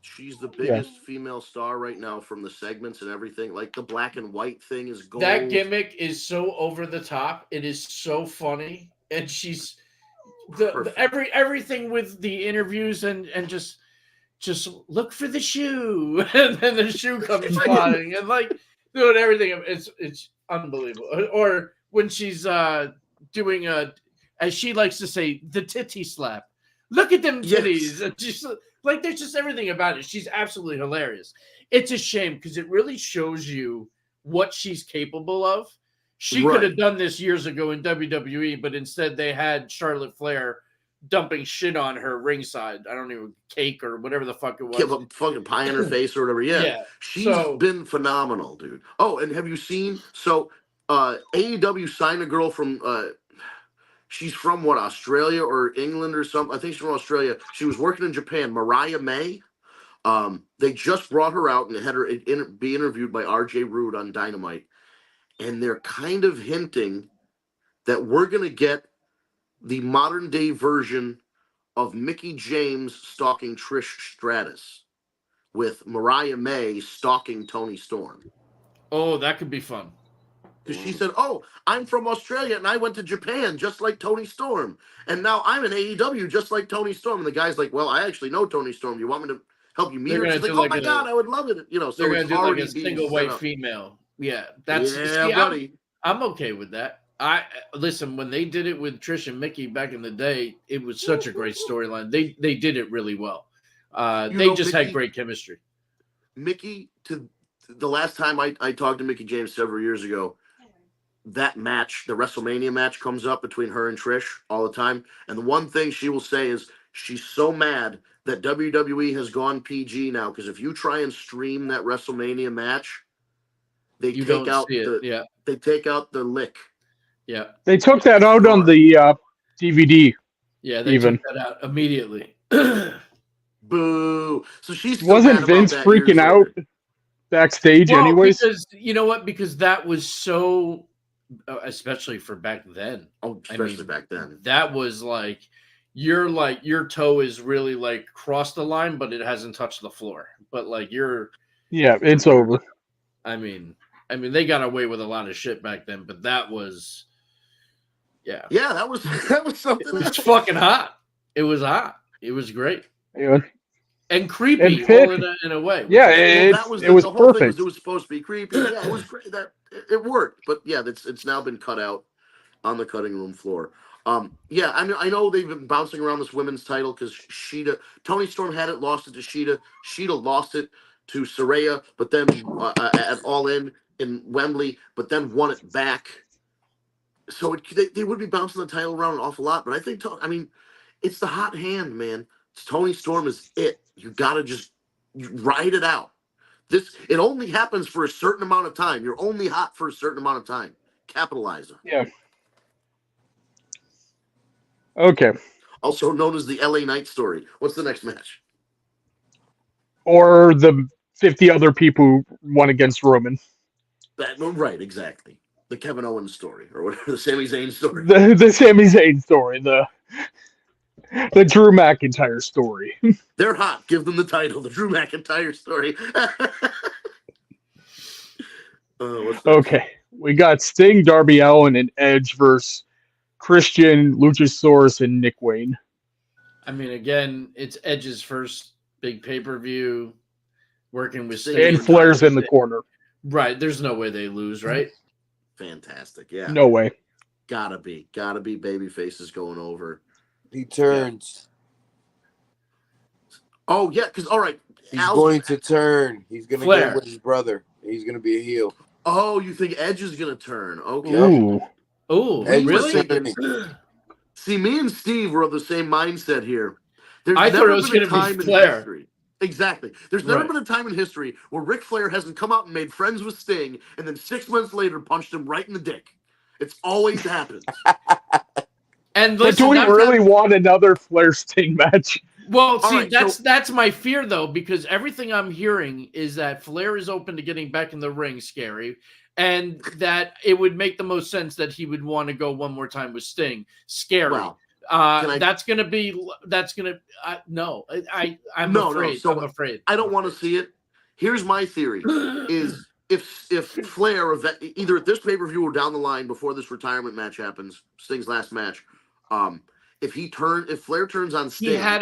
She's the biggest female star right now from the segments and everything. Like the black and white thing is gold. That gimmick is so over the top. It is so funny, and she's everything with the interviews and just look for the shoe, and then the shoe comes flying, and like doing everything. It's unbelievable. Or when she's doing as she likes to say, the titty slap. Look at them titties. Yes. Just like there's just everything about it. She's absolutely hilarious. It's a shame because it really shows you what she's capable of. She could have done this years ago in WWE, but instead they had Charlotte Flair dumping shit on her ringside. I don't know, cake or whatever the fuck it was. Give a fucking pie in her face or whatever. Yeah. She's been phenomenal, dude. Oh, and have you seen? So AEW signed a girl from she's from what, Australia or England or something. I think she's from Australia. She was working in Japan, Mariah May. They just brought her out and had her be interviewed by RJ Rude on Dynamite. And they're kind of hinting that we're going to get the modern day version of Mickie James stalking Trish Stratus with Mariah May stalking Toni Storm. Oh, that could be fun. Because she said, oh, I'm from Australia and I went to Japan just like Toni Storm. And now I'm in AEW just like Toni Storm. And the guy's like, well, I actually know Toni Storm. Do you want me to help you meet her? She's like, oh my God, I would love it. You know, so they're it's gonna do already like a single white female. Yeah, that's buddy. I'm okay with that. I listen, when they did it with Trish and Mickie back in the day, it was such a great storyline. They did it really well. They just had great chemistry. Mickie, to the last time I talked to Mickie James several years ago, that match, the WrestleMania match, comes up between her and Trish all the time. And the one thing she will say is she's so mad that WWE has gone PG now, because if you try and stream that WrestleMania match, they take out the lick. Yeah. They took that out on the DVD. Yeah, they took that out immediately. Boo. So she's wasn't Vince freaking out backstage anyways? Because you know what? Because that was so especially for back then. Oh, especially back then. That was like your toe is really like crossed the line, but it hasn't touched the floor. But like it's over. I mean, they got away with a lot of shit back then, but that was, yeah, that was something. It was fucking hot. It was hot. It was great. Yeah. And creepy, all in a way. Yeah, it was the whole perfect. Thing was, it was supposed to be creepy. Yeah, it was great. That it worked, but yeah, it's now been cut out on the cutting room floor. Yeah, I mean, I know they've been bouncing around this women's title because Toni Storm had it, lost it to Sheeta. Sheeta lost it to Saraya, but then at All In Wembley, but then won it back. So they would be bouncing the title around an awful lot. But I think, it's the hot hand, man. Toni Storm is it. You got to just ride it out. It only happens for a certain amount of time. You're only hot for a certain amount of time. Capitalize on it. Yeah. Okay. Also known as the LA Knight story. What's the next match? Or the 50 other people who won against Roman. Right, exactly. The Kevin Owens story, or whatever, the Sami Zayn story. The Sami Zayn story. The Drew McIntyre story. They're hot. Give them the title. The Drew McIntyre story. Okay. We got Sting, Darby Allin, and Edge versus Christian, Luchasaurus, and Nick Wayne. I mean, again, it's Edge's first big pay-per-view working with Sting. And Flair's in the corner. Right. There's no way they lose, right? Fantastic. Yeah. No way. Gotta be baby faces going over. He turns. Oh, yeah, because, all right. He's going to turn. He's going to go with his brother. He's going to be a heel. Oh, you think Edge is going to turn? Okay. Ooh, really? See, me and Steve were of the same mindset here. I thought it was going to be Flair. Exactly. There's never been a time in history where Ric Flair hasn't come out and made friends with Sting and then 6 months later punched him right in the dick. It's always happened. And listen, do we really want another Flair Sting match? Well, see, that's my fear, though, because everything I'm hearing is that Flair is open to getting back in the ring, Scary, and that it would make the most sense that he would want to go one more time with Sting, Scary. Wow. I'm afraid. No. So I'm afraid. I don't want to see it. Here's my theory: is if Flair either at this pay-per-view or down the line before this retirement match happens, Sting's last match, if Flair turns on Sting, he had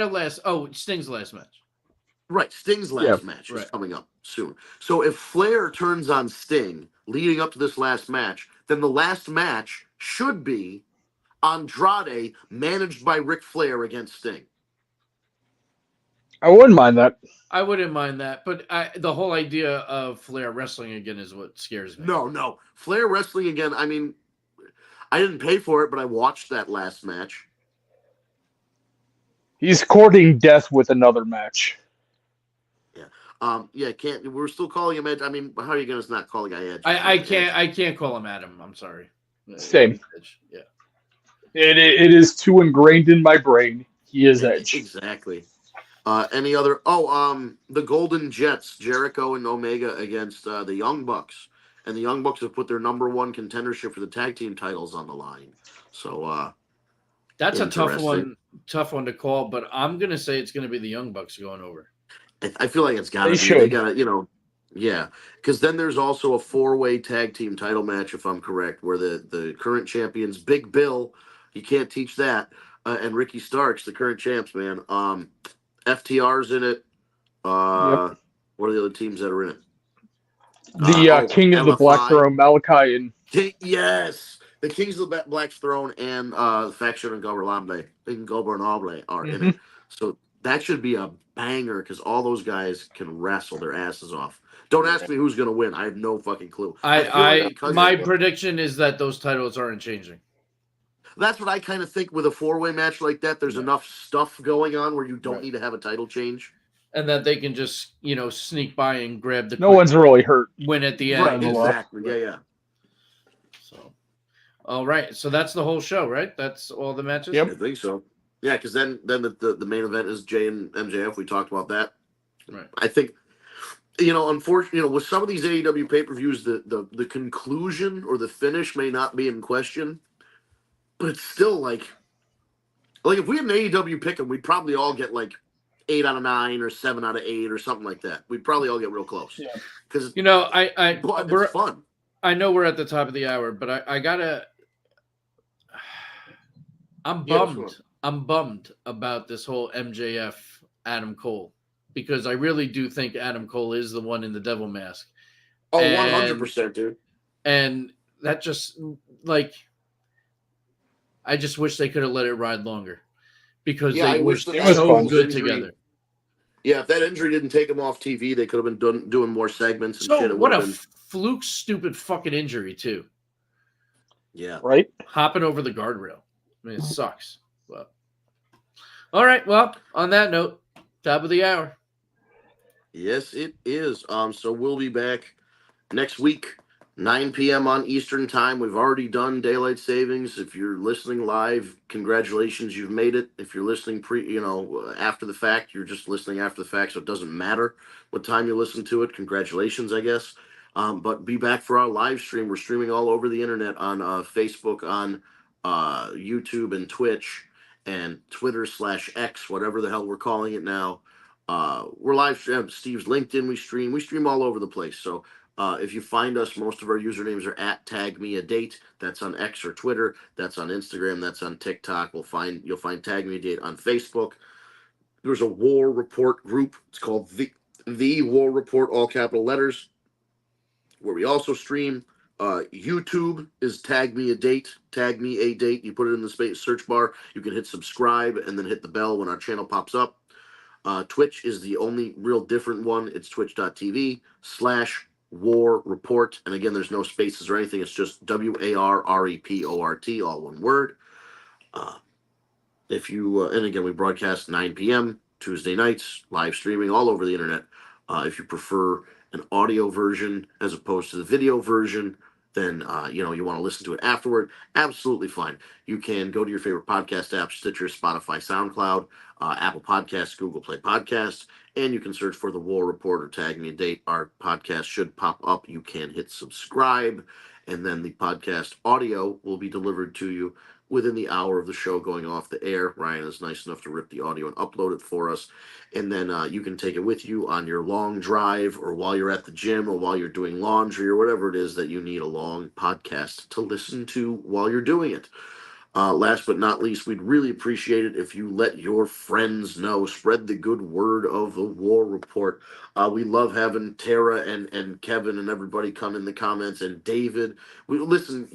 Sting's last match. Right, Sting's last match is coming up soon. So if Flair turns on Sting leading up to this last match, then the last match should be Andrade managed by Ric Flair against Sting. I wouldn't mind that. I wouldn't mind that, but the whole idea of Flair wrestling again is what scares me. No. Flair wrestling again, I mean, I didn't pay for it, but I watched that last match. He's courting death with another match. Yeah. Can't. We're still calling him Edge. I mean, how are you going to not call a guy Edge? I can't call him Adam. I'm sorry. Same. Edge. Yeah. It is too ingrained in my brain. He is Edge. Exactly. Any other? Oh, the Golden Jets, Jericho and Omega against the Young Bucks, and the Young Bucks have put their number one contendership for the tag team titles on the line. So that's a tough one to call. But I'm gonna say it's gonna be the Young Bucks going over. I feel like it's got to be. Should. They got to, yeah. Because then there's also a 4-way tag team title match, if I'm correct, where the current champions, Big Bill, you can't teach that, and Ricky Starks, the current champs, man. FTR's in it. Yep. What are the other teams that are in it? The King of MFI. the Black Throne, Malachi, and yes, the Kings of the Black Throne and Faction and Gobernable are in it. So that should be a banger because all those guys can wrestle their asses off. Don't ask me who's going to win. I have no fucking clue. My prediction is that those titles aren't changing. That's what I kind of think with a 4-way match like that. There's enough stuff going on where you don't need to have a title change. And that they can just, sneak by and grab the. No one's really hurt. Win at the end. Right, exactly. Yeah. So, all right. So that's the whole show, right? That's all the matches? Yep. I think so. Yeah, because then the main event is Jay and MJF. We talked about that. Right. I think, unfortunately, with some of these AEW pay-per-views, the conclusion or the finish may not be in question. But it's still like if we had an AEW pick 'em, we'd probably all get 8 out of 9 or 7 out of 8 or something like that. We'd probably all get real close. Yeah. Because it's fun. I know we're at the top of the hour, but I gotta. I'm bummed. I'm bummed about this whole MJF Adam Cole because I really do think Adam Cole is the one in the devil mask. Oh, 100%, dude. And that just I just wish they could have let it ride longer because they were so good together. Yeah, if that injury didn't take him off TV, they could have been doing more segments and shit. What a fluke, stupid fucking injury, too. Yeah. Right? Hopping over the guardrail. I mean, it sucks. But all right. Well, on that note, top of the hour. Yes, it is. So we'll be back next week. 9 p.m. on Eastern Time. We've already done daylight savings. If you're listening live, congratulations, you've made it. If you're listening after the fact, you're just listening after the fact, so it doesn't matter what time you listen to it. Congratulations, I guess. But be back for our live stream. We're streaming all over the internet on Facebook, on YouTube and Twitch and Twitter/X, whatever the hell we're calling it now. We're live streaming. Steve's LinkedIn. We stream all over the place. So. If you find us, most of our usernames are at TagMeADate. That's on X or Twitter. That's on Instagram. That's on TikTok. You'll find TagMeADate on Facebook. There's a War Report group. It's called the War Report, all capital letters, where we also stream. YouTube is TagMeADate. TagMeADate. You put it in the search bar. You can hit subscribe and then hit the bell when our channel pops up. Twitch is the only real different one. It's twitch.tv/War Report, and again, there's no spaces or anything. It's just WARREPORT, all one word. If you and again, we broadcast 9 p.m. Tuesday nights, live streaming all over the internet. If you prefer an audio version as opposed to the video version, then you want to listen to it afterward. Absolutely fine. You can go to your favorite podcast app: Stitcher, Spotify, SoundCloud, Apple Podcasts, Google Play Podcasts, and you can search for the War Report or TagMeADate. Our podcast should pop up. You can hit subscribe, and then the podcast audio will be delivered to you within the hour of the show going off the air. Ryan is nice enough to rip the audio and upload it for us, and then you can take it with you on your long drive or while you're at the gym or while you're doing laundry or whatever it is that you need a long podcast to listen to while you're doing it. Last but not least, we'd really appreciate it if you let your friends know. Spread the good word of the War Report. We love having Tara and Kevin and everybody come in the comments. And David,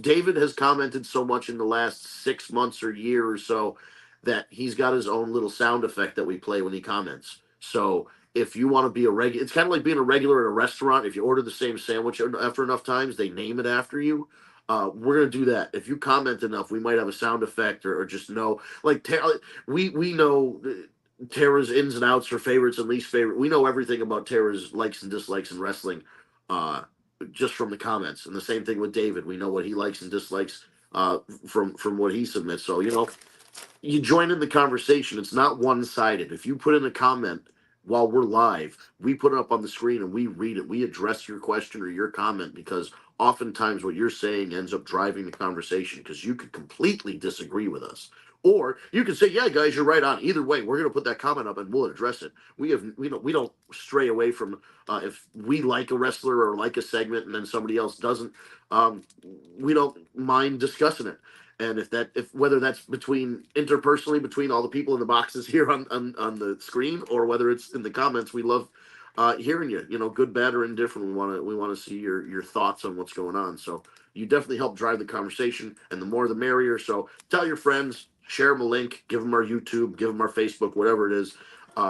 David has commented so much in the last 6 months or year or so that he's got his own little sound effect that we play when he comments. So if you want to be a regular, it's kind of like being a regular at a restaurant. If you order the same sandwich after enough times, they name it after you. We're gonna do that. If you comment enough, we might have a sound effect or just know. Like we know Tara's ins and outs, her favorites and least favorite. We know everything about Tara's likes and dislikes in wrestling, uh, just from the comments. And the same thing with David. We know what he likes and dislikes from what he submits. So you join in the conversation. It's not one sided. If you put in a comment while we're live, we put it up on the screen and we read it. We address your question or your comment because oftentimes what you're saying ends up driving the conversation because you could completely disagree with us. Or you can say, "Yeah, guys, you're right on." Either way, we're going to put that comment up and we'll address it. We don't stray away from if we like a wrestler or like a segment and then somebody else doesn't. Um, we don't mind discussing it. And if whether that's between interpersonally between all the people in the boxes here on the screen or whether it's in the comments, we love hearing you. Good, bad, or indifferent. We want to see your thoughts on what's going on. So you definitely help drive the conversation, and the more the merrier. So tell your friends, share them a link, give them our YouTube, give them our Facebook, whatever it is,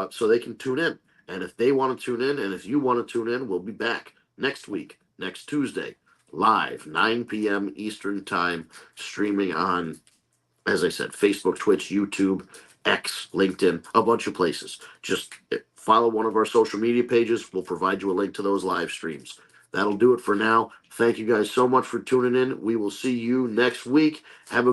so they can tune in. And if they want to tune in, and if you want to tune in, we'll be back next week, next Tuesday, live 9 p.m. Eastern Time, streaming on, as I said, Facebook, Twitch, YouTube, X, LinkedIn, a bunch of places. Just follow one of our social media pages. We'll provide you a link to those live streams. That'll do it for now. Thank you guys so much for tuning in. We will see you next week. Have a